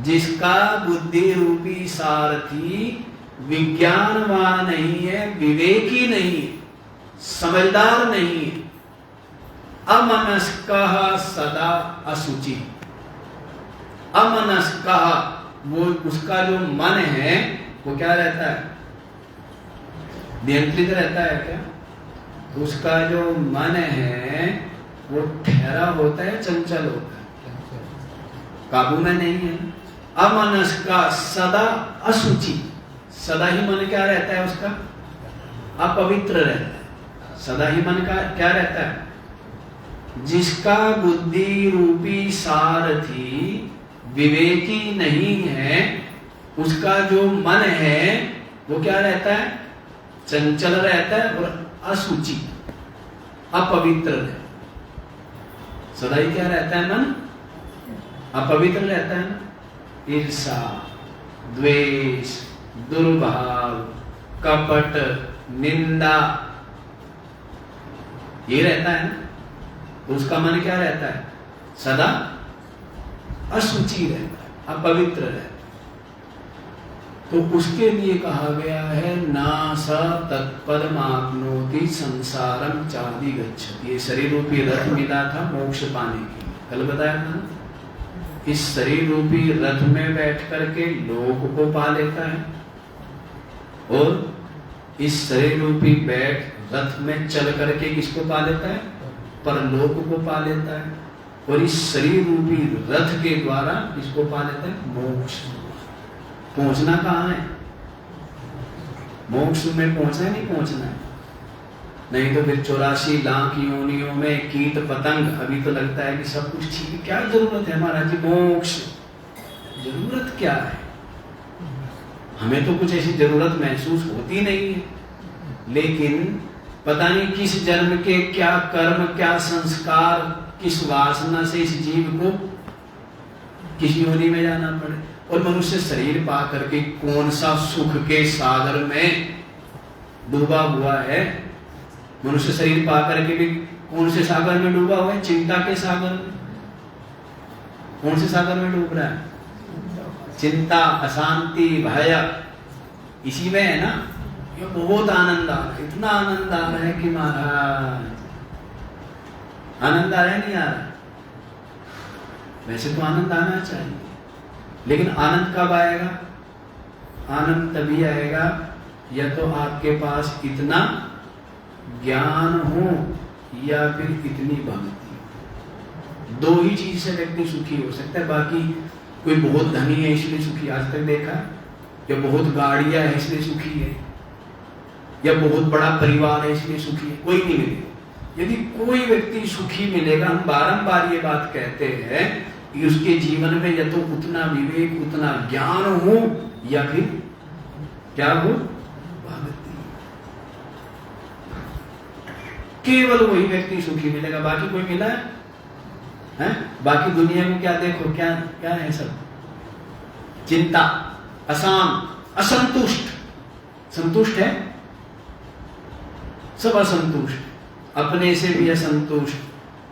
जिसका बुद्धि रूपी सारथी विज्ञानवान नहीं है, विवेकी नहीं है, समझदार नहीं है, अमनस्कः सदा अशुचि। अमनस्कः वो उसका जो मन है वो क्या रहता है? नियंत्रित रहता है क्या? उसका जो मन है वो ठहरा होता है, चंचल होता है, काबू में नहीं है। अमनस्का सदा अशुचि, सदा ही मन क्या रहता है उसका? अपवित्र रहता है। सदा ही मन का क्या रहता है? जिसका बुद्धि रूपी सारथी विवेकी नहीं है, उसका जो मन है वो क्या रहता है? चंचल रहता है और अशुचि, अपवित्र रहता है। सदा ही क्या रहता है? मन अपवित्र रहता है ना। ईर्षा, द्वेष, दुर्भाव, कपट, निंदा, ये रहता है ना। तो उसका मन क्या रहता है? सदा अशुचि रहता है, अपवित्र रहता है। तो उसके लिए कहा गया है ना स तत्पदमाप्नोति संसारम चादि गच्छति। ये शरीर रूपी रथ मिला था मोक्ष पाने के लिए, कल बताया था ना। इस शरीर रूपी रथ में बैठ करके लोक को पा लेता है, और इस शरीर रूपी बैठ रथ में चल करके किसको पा लेता है? परलोक को पा लेता है। और इस शरीर रूपी रथ के द्वारा किसको पा लेता है? मोक्ष। पहुंचना कहाँ है? मोक्ष में पहुंचना नहीं पहुंचना है, नहीं तो फिर 84 लाख योनियों में कीट पतंग। अभी तो लगता है कि सब कुछ ठीक है, क्या जरूरत है महाराज जी मोक्ष? जरूरत क्या है? हमें तो कुछ ऐसी जरूरत महसूस होती नहीं है, लेकिन पता नहीं किस जन्म के क्या कर्म, क्या संस्कार, किस वासना से इस जीव को किस योनि में जाना पड़े। और मनुष्य शरीर पा करके कौन सा सुख के सागर में डूबा हुआ है? मनुष्य शरीर पा करके भी कौन से सागर में डूबा हुआ है? चिंता के सागर में। कौन से सागर में डूब रहा है? चिंता, अशांति, भय, इसी में है ना। ये बहुत आनंद आ रहा है, इतना आनंद आ रहा है कि महाराज, आनंद आ रहा है नहीं आ रहा? वैसे तो आनंद आना चाहिए, लेकिन आनंद कब आएगा? आनंद तभी आएगा या तो आपके पास इतना ज्ञान हो या फिर इतनी भक्ति। दो ही चीज से व्यक्ति सुखी हो सकता है। बाकी कोई बहुत धनी है इसलिए सुखी, आज तक देखा? या बहुत गाड़ियां है इसलिए सुखी है, या बहुत बड़ा परिवार है इसलिए सुखी है? कोई नहीं मिलेगा। यदि कोई व्यक्ति सुखी मिलेगा, हम बारंबार ये बात कहते हैं कि उसके जीवन में या तो उतना विवेक, उतना ज्ञान हो, या फिर क्या हो? भक्ति। केवल वही व्यक्ति सुखी मिलेगा, बाकी कोई मिला है? बाकी दुनिया में क्या देखो, क्या क्या है? सब चिंता, अशांत, असंतुष्ट। संतुष्ट है? सब असंतुष्ट, अपने से भी असंतुष्ट,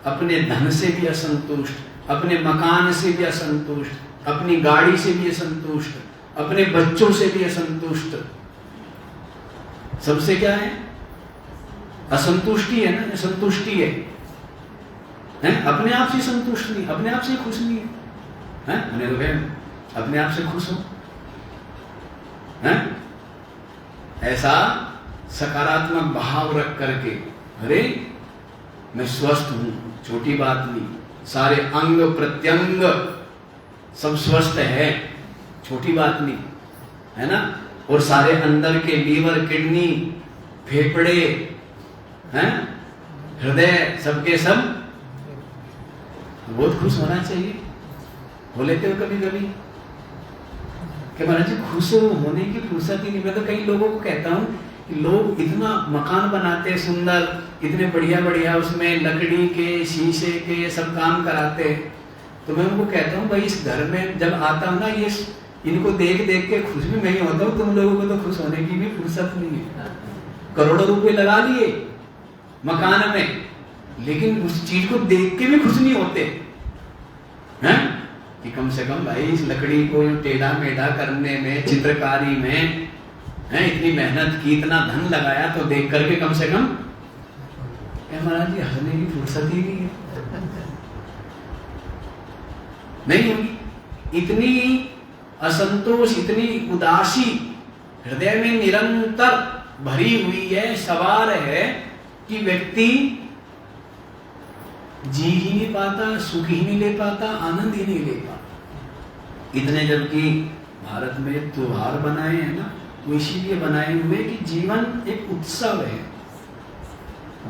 अपने धन से भी असंतुष्ट, अपने मकान से भी असंतुष्ट, अपनी गाड़ी से भी असंतुष्ट, अपने बच्चों से भी असंतुष्ट। सबसे क्या है? असंतुष्टि है ना, संतुष्टि है? अपने आप से संतुष्ट नहीं, अपने आप से खुश नहीं है। उन्हें तो कहें अपने आप से खुश हो, ऐसा सकारात्मक भाव रख करके, अरे मैं स्वस्थ हूं, छोटी बात नहीं, सारे अंग प्रत्यंग सब स्वस्थ है, छोटी बात नहीं, है ना। और सारे अंदर के लीवर, किडनी, फेफड़े, हैं, हृदय, सबके सब बहुत खुश होना चाहिए। हो लेते हो कभी कभी कि महाराज जी खुश होने की फुर्सत ही नहीं। मैं तो कई लोगों को कहता हूँ कि लोग इतना मकान बनाते हैं सुंदर, इतने बढ़िया बढ़िया, उसमें लकड़ी के, शीशे के सब काम कराते हैं। तो मैं उनको कहता हूँ भाई इस घर में जब आता हूँ ना, ये इनको देख देख के खुश भी मैं ही होता हूँ, तुम लोगों को तो खुश होने की भी फुर्सत नहीं है। करोड़ों रुपए लगा लिए मकान में, लेकिन उस चीज को देख के भी खुश नहीं होते हैं कि कम से कम भाई इस लकड़ी को टेढ़ा मेढ़ा करने में, चित्रकारी में है इतनी मेहनत की, इतना धन लगाया, तो देख करके कम से कम महाराज जी हंसने की फुर्सत ही नहीं है, नहीं होगी। इतनी असंतोष, इतनी उदासी हृदय में निरंतर भरी हुई है, सवार है कि व्यक्ति जी ही नहीं पाता, सुख ही नहीं ले पाता, आनंद ही नहीं ले पाता। इतने जबकि भारत में त्योहार बनाए हैं ना, वो इसीलिए बनाए हुए कि जीवन एक उत्सव है।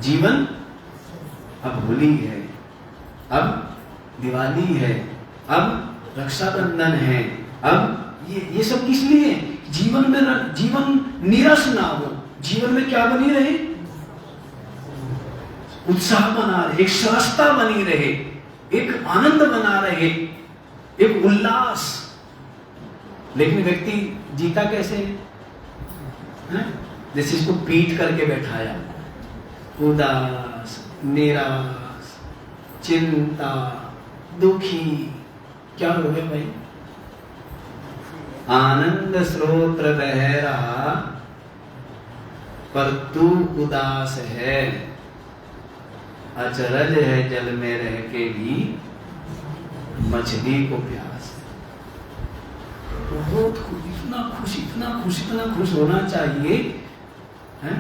जीवन, अब होली है, अब दिवाली है, अब रक्षाबंधन है, अब ये सब किस लिए? जीवन में जीवन नीरस ना हो, जीवन में क्या बनी रहे? उत्साह बना रहे, एक सरसता बनी रहे, एक आनंद बना रहे, एक उल्लास। लेकिन व्यक्ति जीता कैसे है? जैसे इसको पीट करके बैठाया, उदास, निराश, चिंता, दुखी, क्या हो गया भाई? आनंद स्रोत्र बह रहा पर तू उदास है, अचरज है जल में रह के भी मछली को प्यास है। बहुत खुश, इतना खुश, इतना खुश, इतना खुश होना चाहिए है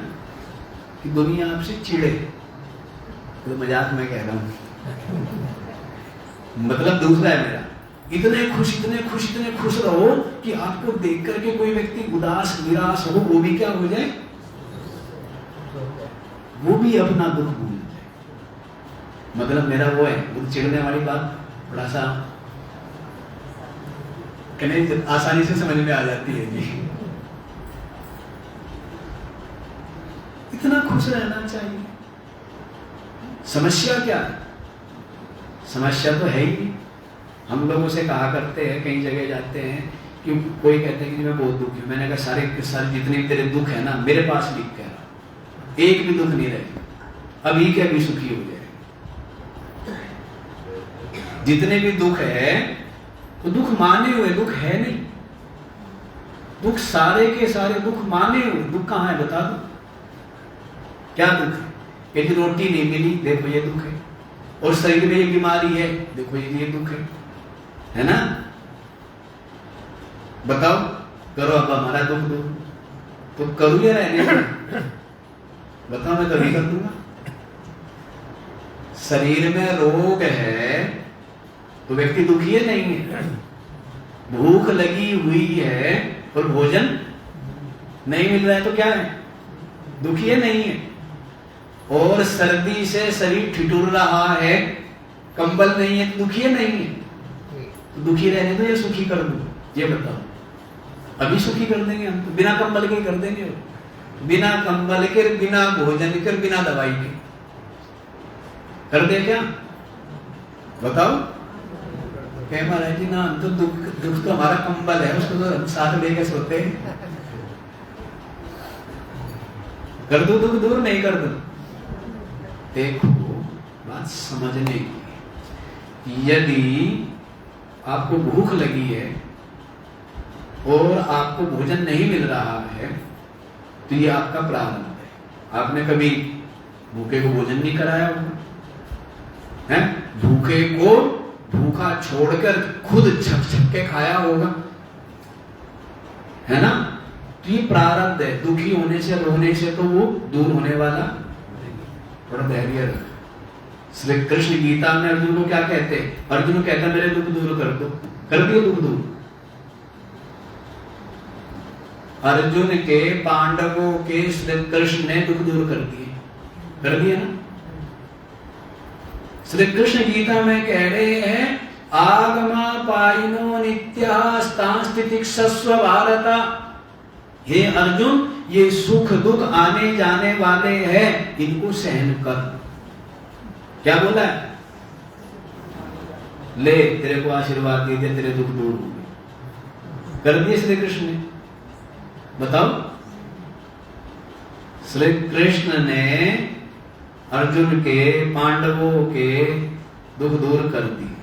कि दुनिया आपसे चिढ़े। तो मजाक में कह रहा हूं, मतलब दूसरा है मेरा, इतने खुश, इतने खुश, इतने खुश रहो कि आपको देख करके कोई व्यक्ति उदास, निराश हो, वो भी क्या हो जाए? वो भी अपना दुख भूल जाए। मतलब मेरा वो है, वो चिढ़ने वाली बात थोड़ा सा कहने आसानी से समझ में आ जाती है जी। इतना खुश रहना चाहिए। समस्या क्या है? समस्या तो है ही। हम लोगों से कहा करते हैं, कई जगह जाते हैं कि कोई कहते हैं कि मैं बहुत दुखी हूं। मैंने कहा सारे जितने भी तेरे दुख है ना, मेरे पास लिख के रहा, एक भी दुख नहीं रहे, अभी के अभी सुखी हो जाए। जितने भी दुख है तो दुख माने हुए, दुख है नहीं। दुख सारे के सारे दुख माने हुए। दुख कहाँ है बता दो? क्या दुख है? यदि रोटी नहीं मिली, देखो ये दुख है। और शरीर में ये बीमारी है, देखो ये दुख है ना? बताओ, करो अब हमारा दुख दो तो करूँ या रहने दो? बताओ, मैं कभी कर दूंगा। शरीर में रोग है तो व्यक्ति दुखी है नहीं है? भूख लगी हुई है और भोजन नहीं मिल रहा है तो क्या है? दुखी है नहीं है? और सर्दी से शरीर ठिठुर रहा है, कंबल नहीं है तो दुखी है नहीं है? तो दुखी रहने दो या सुखी कर दो? ये बताओ। अभी सुखी कर देंगे हम तो, बिना कंबल के कर देंगे, बिना कंबल के, बिना भोजन के, बिना दवाई के कर दे क्या? बताओ। कह महाराज जी ना, हम तो दुख तो हमारा कंबल है, उसको तो हम साथ लेके सोते हैं। कर दो दुख दूर, नहीं कर दो? देखो, बात समझने की। यदि आपको भूख लगी है और आपको भोजन नहीं मिल रहा है तो ये आपका प्रारंभ है। आपने कभी भूखे को भोजन नहीं कराया होगा, है? भूखे को भूखा छोड़कर खुद छक छक के खाया होगा, है ना? तो ये प्रारब्ध है। दुखी होने से, रोने से तो वो दूर होने वाला। थोड़ा धैर्य रख। श्री कृष्ण गीता में अर्जुन को क्या कहते? अर्जुन कहता मेरे दुख दूर कर दो, कर दियो दुख दूर। अर्जुन के, पांडवों के श्री कृष्ण ने दुख दूर कर दिए ना। श्री कृष्ण गीता में कह रहे हैं आगमा पाइनो नित्यास्तांस्तितिक्षस्व भारत। हे अर्जुन, ये सुख दुख आने जाने वाले हैं, इनको सहन कर। क्या बोला है? ले तेरे को आशीर्वाद दे दिया, तेरे दुख दूर हो गए, कर दिए श्री कृष्ण ने। बताओ, श्री कृष्ण ने अर्जुन के, पांडवों के दुख दूर कर दिए।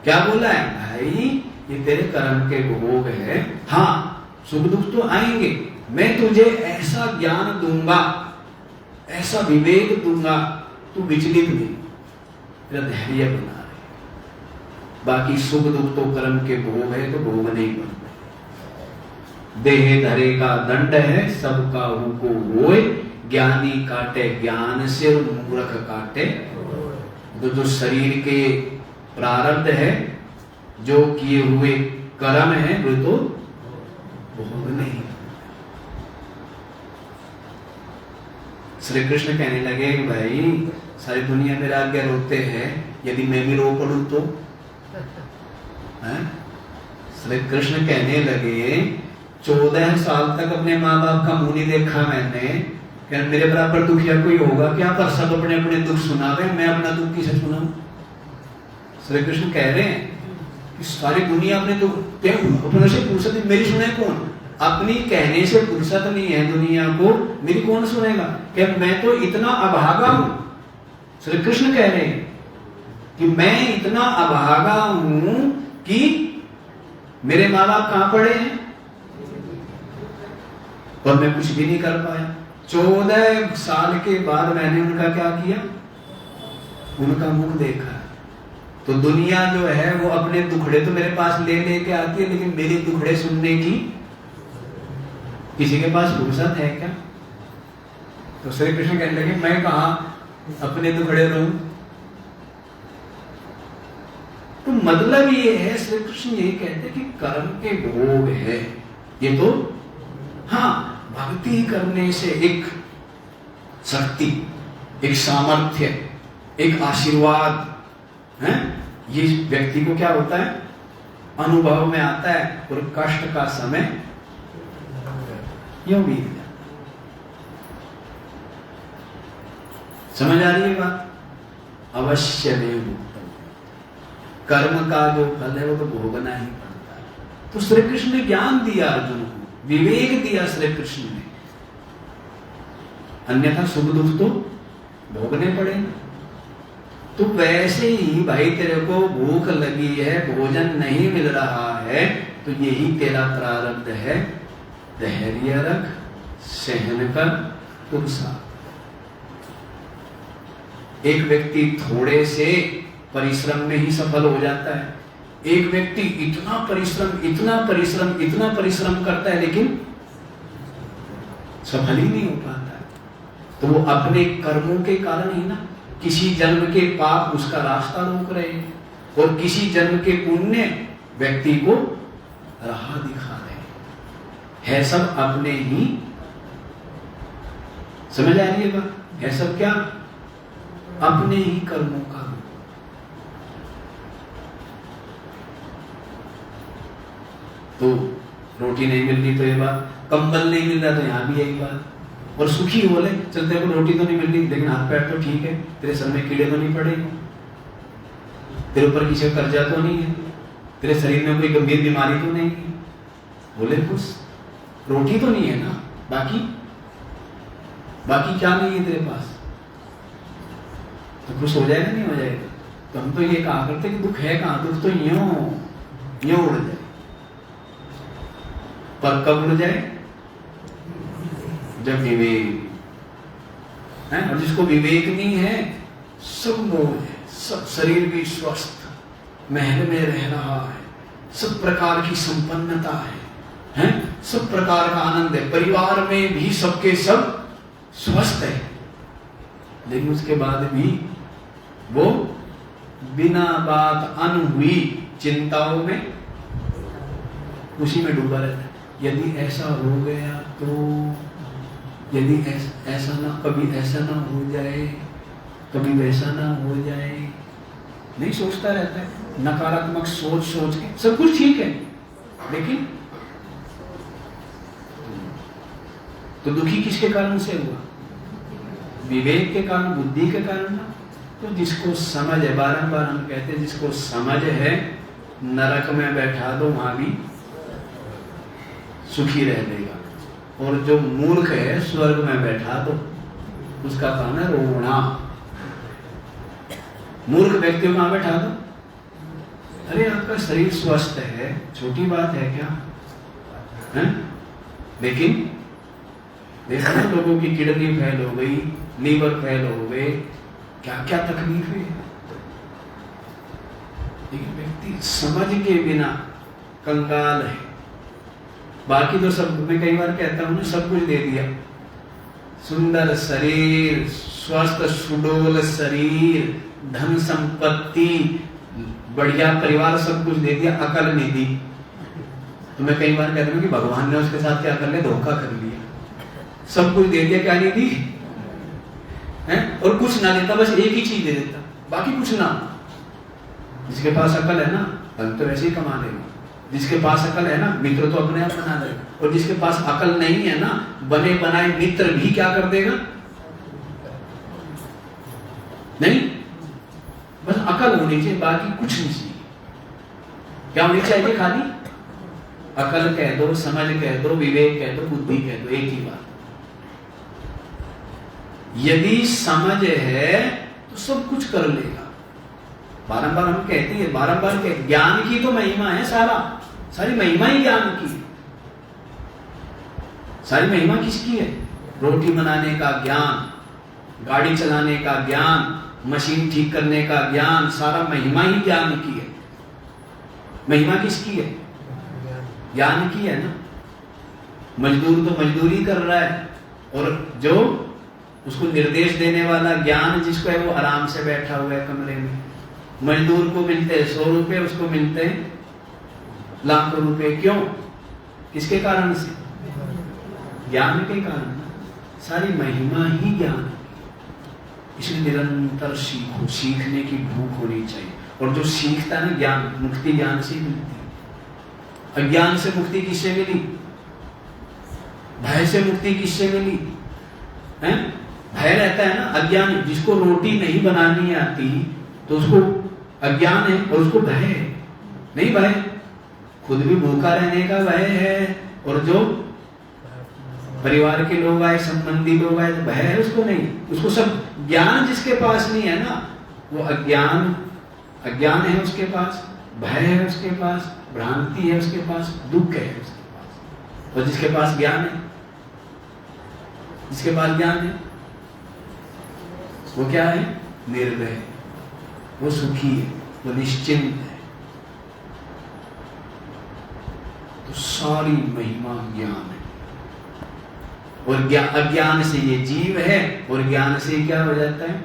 क्या बोला है? भाई ये तेरे कर्म के भोग है, हाँ सुख दुख तो आएंगे, मैं तुझे ऐसा ज्ञान दूंगा, ऐसा विवेक दूंगा, तू विचलित नहीं, तेरा धैर्य बना रहे। बाकी सुख दुख तो कर्म के भोग है, तो भोगने ही पड़ते। देह धरे का दंड है, सबका हुको होए, ज्ञानी काटे ज्ञान से, मूर्ख काटे। तो जो शरीर के प्रारब्ध है, जो किए हुए कर्म है, वो तो भोग नहीं। श्री कृष्ण कहने लगे भाई सारी दुनिया मेरा आज्ञा रोते हैं, यदि मैं भी रो पड़ूं तो? श्री कृष्ण कहने लगे 14 साल तक अपने माँ बाप का मुंह नहीं देखा मैंने, क्या मेरे बराबर दुखिया कोई होगा क्या? पर सब अपने अपने दुख सुनावे, मैं अपना दुख किसे सुनाऊं? श्री कृष्ण कह रहे हैं कि सारी दुनिया अपने दुख अपने से फुर्सत, मेरी सुने कौन? अपनी कहने से फुर्सत नहीं है दुनिया को, मेरी कौन सुनेगा? क्या मैं तो इतना अभागा हूं। श्री कृष्ण कह रहे हैं कि मैं इतना अभागा हूं कि मेरे माँ बाप कहां पड़े हैं और मैं कुछ भी नहीं कर पाया। 14 साल के बाद मैंने उनका क्या किया? उनका मुख देखा। तो दुनिया जो है वो अपने दुखड़े तो मेरे पास ले लेके आती है, लेकिन मेरे दुखड़े सुनने की किसी के पास फुर्सत है क्या? तो श्री कृष्ण कहने लगे मैं कहा अपने दुखड़े रहूं। तो मतलब ये है, श्री कृष्ण यही कहते हैं कि कर्म के भोग है ये तो, हाँ भक्ति करने से एक शक्ति, एक सामर्थ्य, एक आशीर्वाद है, ये व्यक्ति को क्या होता है? अनुभव में आता है, और कष्ट का समय यूं बीत जाता। समझ आ रही है बात? अवश्य में भुगतम, कर्म का जो फल है वो तो भोगना ही पड़ता है। तो श्री कृष्ण ने ज्ञान दिया अर्जुन को, विवेक दिया श्री कृष्ण ने, अन्यथा सुख दुख तो भोगने पड़ेंगे। तो वैसे ही भाई तेरे को भूख लगी है, भोजन नहीं मिल रहा है, तो यही तेरा प्रारब्ध है, धैर्य रख, सहन कर, पुरुषार्थ। एक व्यक्ति थोड़े से परिश्रम में ही सफल हो जाता है, एक व्यक्ति इतना परिश्रम करता है लेकिन सफल ही नहीं हो पाता है। तो वो अपने कर्मों के कारण ही ना, किसी जन्म के पाप उसका रास्ता रोक रहे हैं, और किसी जन्म के पुण्य व्यक्ति को राह दिखा रहे हैं। है सब अपने ही, समझ आ रही है बात? है सब क्या? अपने ही कर्मों का रूप। तो रोटी नहीं मिल रही तो ये बात, कंबल नहीं मिल रहा तो यहां भी यही बात, और सुखी बोले चल तेरे को रोटी तो नहीं मिल रही लेकिन हाथ पैर तो ठीक है, तेरे सर में कीड़े तो नहीं पड़े, तेरे ऊपर किसी का कर्जा तो नहीं है, तेरे शरीर में कोई गंभीर बीमारी तो नहीं है, बोले खुश। रोटी तो नहीं है ना, बाकी क्या नहीं है तेरे पास, तो खुश हो जाएगा नहीं हो जाएगा? तो हम तो ये कहा करते कि दुख है कहां, दुख तो यूं उड़ जाए, पर कब उड़ जाए? जब विवेक है। और जिसको विवेक नहीं है, सब मोह है, सब शरीर भी स्वस्थ, महल में रह रहा है, सब प्रकार की संपन्नता है, सब प्रकार का आनंद है, परिवार में भी सबके सब स्वस्थ है, लेकिन उसके बाद भी वो बिना बात अनहुई चिंताओं में, उसी में डूबा रहता है। यदि ऐसा हो गया तो, यदि ऐसा ना, कभी ऐसा ना हो जाए, कभी वैसा ना हो जाए, नहीं सोचता रहता है। नकारात्मक सोच सोच के सब कुछ ठीक है, लेकिन तो दुखी किसके कारण से हुआ? विवेक के कारण, बुद्धि के कारण ना। तो जिसको समझ है, बारंबार हम कहते हैं, जिसको समझ है नरक में बैठा दो, वहां भी सुखी रह लेगा, और जो मूर्ख है स्वर्ग में बैठा दो, उसका काम है रोना। मूर्ख व्यक्ति को वहां बैठा दो, अरे आपका शरीर स्वस्थ है, छोटी बात है क्या है? लेकिन देखो ना, लोगों की किडनी फेल हो गई, लीवर फेल हो गए, क्या क्या तकलीफ है। लेकिन व्यक्ति समझ के बिना कंगाल है। बाकी तो सब, मैं कई बार कहता हूं ना, सब कुछ दे दिया, सुंदर शरीर, स्वस्थ सुडोल शरीर, धन संपत्ति, बढ़िया परिवार, सब कुछ दे दिया, अकल नहीं दी। तो मैं कई बार कहता हूं कि भगवान ने उसके साथ क्या कर लिया? धोखा कर लिया। सब कुछ दे दिया, क्या नहीं दी है? और कुछ ना देता, बस एक ही चीज दे देता, बाकी कुछ ना। जिसके पास अकल है ना, धन तो वैसे ही कमा लेगा। जिसके पास अकल है ना, मित्र तो अपने आप बना देगा। और जिसके पास अकल नहीं है ना, बने बनाए मित्र भी क्या कर देगा? नहीं, बस अकल होनी चाहिए, बाकी कुछ नहीं चाहिए। क्या होनी चाहिए? खाली अकल कह दो, समझ कह दो, विवेक कह दो, बुद्धि कह दो, एक ही बात। यदि समझ है तो सब कुछ कर लेगा। बारंबार हम कहते हैं, बारंबार के ज्ञान की तो महिमा है, सारी महिमा ही ज्ञान की है। सारी महिमा किसकी है? रोटी बनाने का ज्ञान, गाड़ी चलाने का ज्ञान, मशीन ठीक करने का ज्ञान, सारा महिमा ही ज्ञान की है। महिमा किसकी है? ज्ञान की है ना। मजदूर तो मजदूरी कर रहा है, और जो उसको निर्देश देने वाला ज्ञान जिसको है, वो आराम से बैठा हुआ है कमरे में। मजदूर को मिलते हैं 100 रुपए, उसको मिलते हैं लाखों रुपए। क्यों? किसके कारण से? ज्ञान के कारण। सारी महिमा ही ज्ञान। इसलिए निरंतर सीखो, सीखने की भूख होनी चाहिए। और जो सीखता है ना, ज्ञान, मुक्ति ज्ञान से मिलती है। अज्ञान से मुक्ति किससे मिली? भय से मुक्ति किससे मिली? है? भय रहता है ना, अज्ञान। जिसको रोटी नहीं बनानी आती तो उसको अज्ञान है, और उसको भय है। नहीं भय, खुद भी भूखा रहने का भय है, और जो परिवार के लोग आए, संबंधी लोग आए, तो भय है उसको नहीं। उसको सब ज्ञान जिसके पास नहीं है ना, वो अज्ञान है उसके पास, भय है उसके पास, भ्रांति है उसके पास, दुख है उसके पास। और जिसके पास ज्ञान है, जिसके पास ज्ञान है, वो क्या है? निर्भय, वो सुखी है, वो निश्चिंत है। तो सारी महिमा ज्ञान है। और अज्ञान से ये जीव है, और ज्ञान से क्या हो जाता है?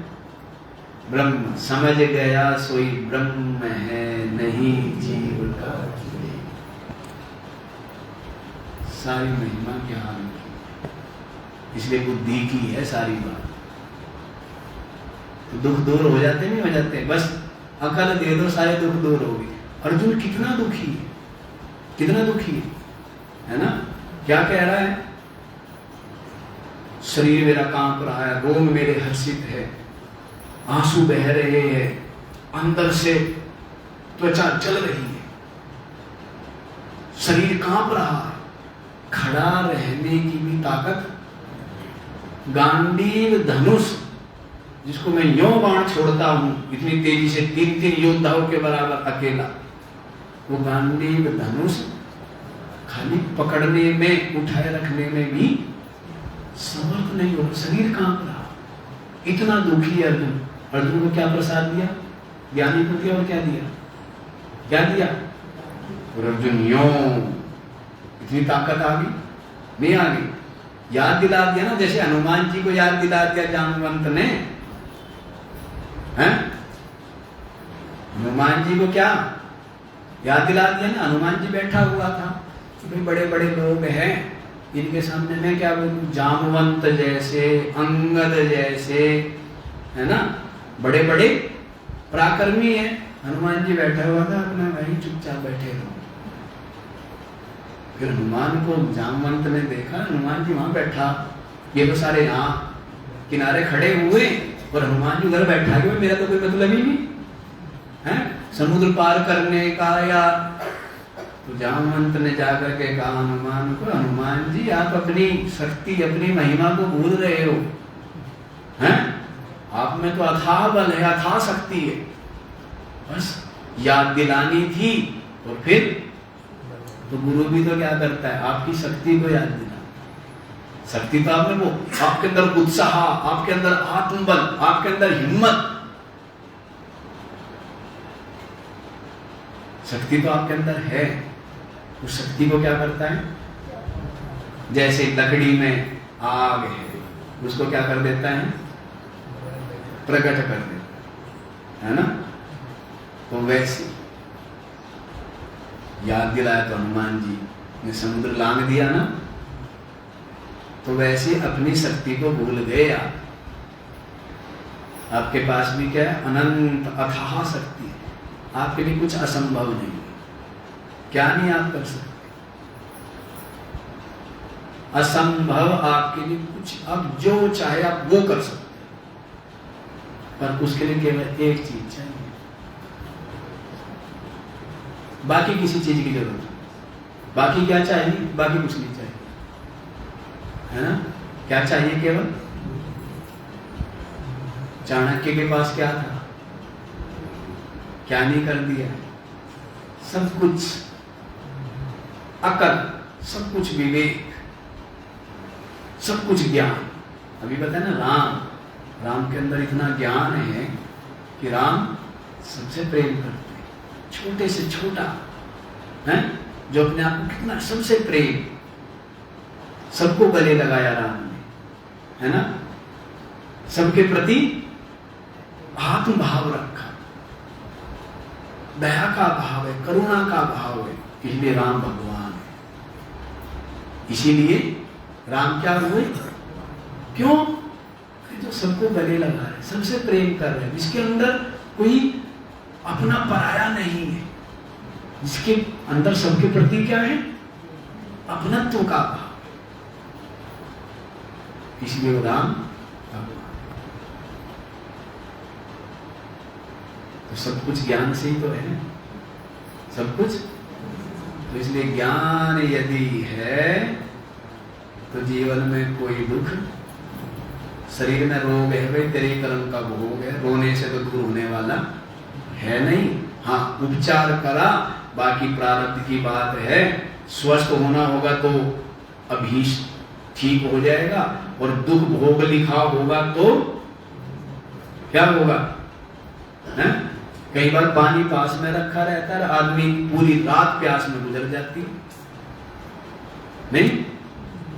ब्रह्म। समझ गया सोई ब्रह्म है, नहीं जीव का। सारी महिमा ज्ञान की, इसलिए बुद्धि की है सारी बात। तो दुख दूर हो जाते नहीं हो जाते? बस अकल दे दो, सारे दुख दूर हो गए। अर्जुन कितना दुखी है, कितना दुखी है ना? क्या कह रहा है? शरीर मेरा कांप रहा है, रोम मेरे हर्षित है, आंसू बह रहे हैं, अंदर से त्वचा जल रही है, शरीर कांप रहा है, खड़ा रहने की भी ताकत। गांडीव धनुष, जिसको मैं यों बाण छोड़ता हूं इतनी तेजी से, 3 योद्धाओं के बराबर अकेला, वो गांडीव धनुष खाली पकड़ने में, उठाए रखने में भी समर्थ नहीं हो। शरीर कांप रहा, इतना दुखी अर्जुन। अर्जुन को क्या प्रसाद दिया? ज्ञानी को दिया। और क्या दिया? क्या दिया? और अर्जुन यों, इतनी ताकत आ गई? नहीं आ गई? याद दिला दिया ना, जैसे हनुमान जी को याद दिला दिया जामवंत ने। हैं? हनुमान जी को क्या याद दिला दिया ना? हनुमान जी बैठा हुआ था, भाई बड़े बड़े लोग हैं, इनके सामने मैं क्या बोलूं, जामवंत जैसे, अंगद जैसे, है ना, बड़े बड़े पराक्रमी है। हनुमान जी बैठा हुआ था अपना, वहीं चुपचाप बैठे रहो। फिर हनुमान को जामवंत ने देखा, हनुमान जी वहां बैठा, ये तो सारे यहाँ किनारे खड़े हुए और हनुमान जी उधर बैठा कि मेरा तो कोई मतलब ही नहीं है समुद्र पार करने का। या तो जामवंत ने जाकर के कहा हनुमान को, हनुमान जी आप अपनी शक्ति, अपनी महिमा को भूल रहे हो, हैं? आप में तो अथाह बल है, अथाह शक्ति है, बस याद दिलानी थी। और फिर तो गुरु भी तो क्या करता है, आपकी शक्ति को याद दिला। शक्ति तो आपने वो, आपके अंदर उत्साह, आपके अंदर आत्मबल, आपके अंदर हिम्मत, शक्ति तो आपके अंदर है। उस शक्ति को क्या करता है, जैसे लकड़ी में आग है, उसको क्या कर देता है, प्रकट कर देता है ना। तो वैसे याद दिलाया तो हनुमान जी ने समुद्र लांघ दिया ना, तो वैसे अपनी शक्ति को भूल गए आप। आपके पास भी क्या है, अनंत अथाह शक्ति है, आपके लिए कुछ असंभव नहीं है। क्या नहीं आप कर सकते, असंभव आपके लिए कुछ, अब जो चाहे आप वो कर सकते, पर उसके लिए केवल एक चीज चाहिए, बाकी किसी चीज की जरूरत नहीं। बाकी क्या चाहिए, बाकी कुछ नहीं चाहिए, है ना। क्या चाहिए, केवल चाणक्य के पास क्या था, क्या नहीं कर दिया, सब कुछ अकल, सब कुछ विवेक, सब कुछ ज्ञान। अभी बताया ना, राम के अंदर इतना ज्ञान है कि राम सबसे प्रेम करते हैं, छोटे से छोटा है, जो अपने आप को कितना, सबसे प्रेम, सबको गले लगाया राम ने, है ना, सबके प्रति आत्म भाव रखा, दया का भाव है, करुणा का भाव है, इसलिए राम भगवान है। इसीलिए राम क्या हुए, क्यों, जो सबको गले लगा रहे, सबसे प्रेम कर रहे, जिसके अंदर कोई अपना पराया नहीं है, जिसके अंदर सबके प्रति क्या है, अपनत्व का भाव, इसलिए वो राम भगवान। तो सब कुछ ज्ञान से ही तो है, सब कुछ। तो इसलिए ज्ञान यदि है तो जीवन में कोई दुख, शरीर में रोग है भाई, तेरे कर्म का भोग है, रोने से तो दूर होने वाला है नहीं। हाँ, उपचार करा, बाकी प्रारब्ध की बात है, स्वस्थ होना होगा तो अभी ठीक हो जाएगा, और दुख भोग लिखा होगा तो क्या होगा, है? कई बार पानी पास में रखा रहता है, आदमी पूरी रात प्यास में गुजर जाती है, नहीं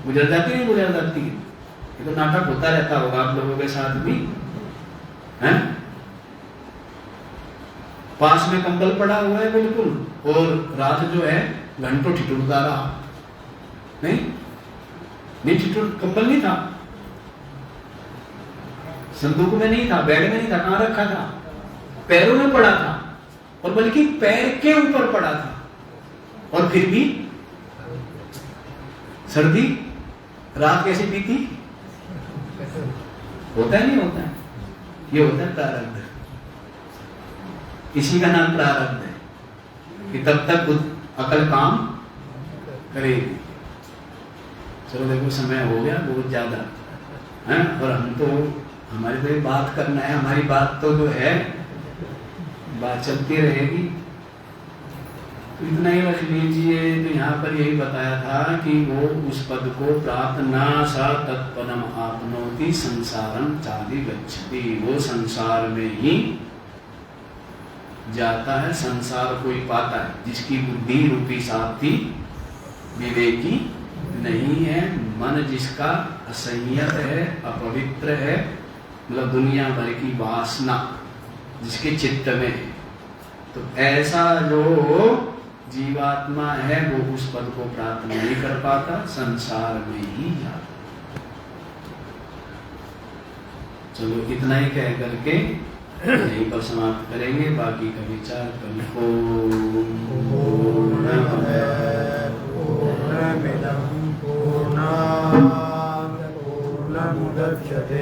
गुजर जाती, नहीं गुजर जाती है। ये तो नाटक होता रहता होगा आप लोगों के साथ भी, हैं? पास में कंबल पड़ा हुआ है बिल्कुल, और रात जो है घंटों ठिठुरता रहा, नहीं ठिठुर, कंबल नहीं था, संदूक में नहीं था, बेड में नहीं था, कहां रखा था, पैरों में पड़ा था, और बल्कि पैर के ऊपर पड़ा था, और फिर भी सर्दी, रात कैसी बीती, होता है नहीं होता है, ये होता है प्रारब्ध। इसी का नाम प्रारब्ध है कि तब तक अकल काम करेगी। चलो देखो, समय हो गया बहुत ज्यादा है, और हम तो, हमारी तो बात करना है, हमारी बात तो जो है बात चलती रहेगी। तो इतना ही रख लीजिए। तो यहाँ पर यही बताया था कि वो उस पद को प्राप्त ना सा तत्पदम आपनोति संसारम चादि गच्छति, वो संसार में ही जाता है, संसार को ही पाता है, जिसकी बुद्धि रूपी साथी विवेकी नहीं है, मन जिसका असंयत है, अपवित्र है, मतलब दुनिया भर की वासना जिसके चित्त में है। तो ऐसा जो जीवात्मा है वो उस पद को प्राप्त नहीं कर पाता, संसार में ही जाता। चलो इतना ही कह करके यहीं पर समाप्त करेंगे, बाकी का विचार कल को। पूर्णमिदं पूर्णात् पूर्णमुदच्यते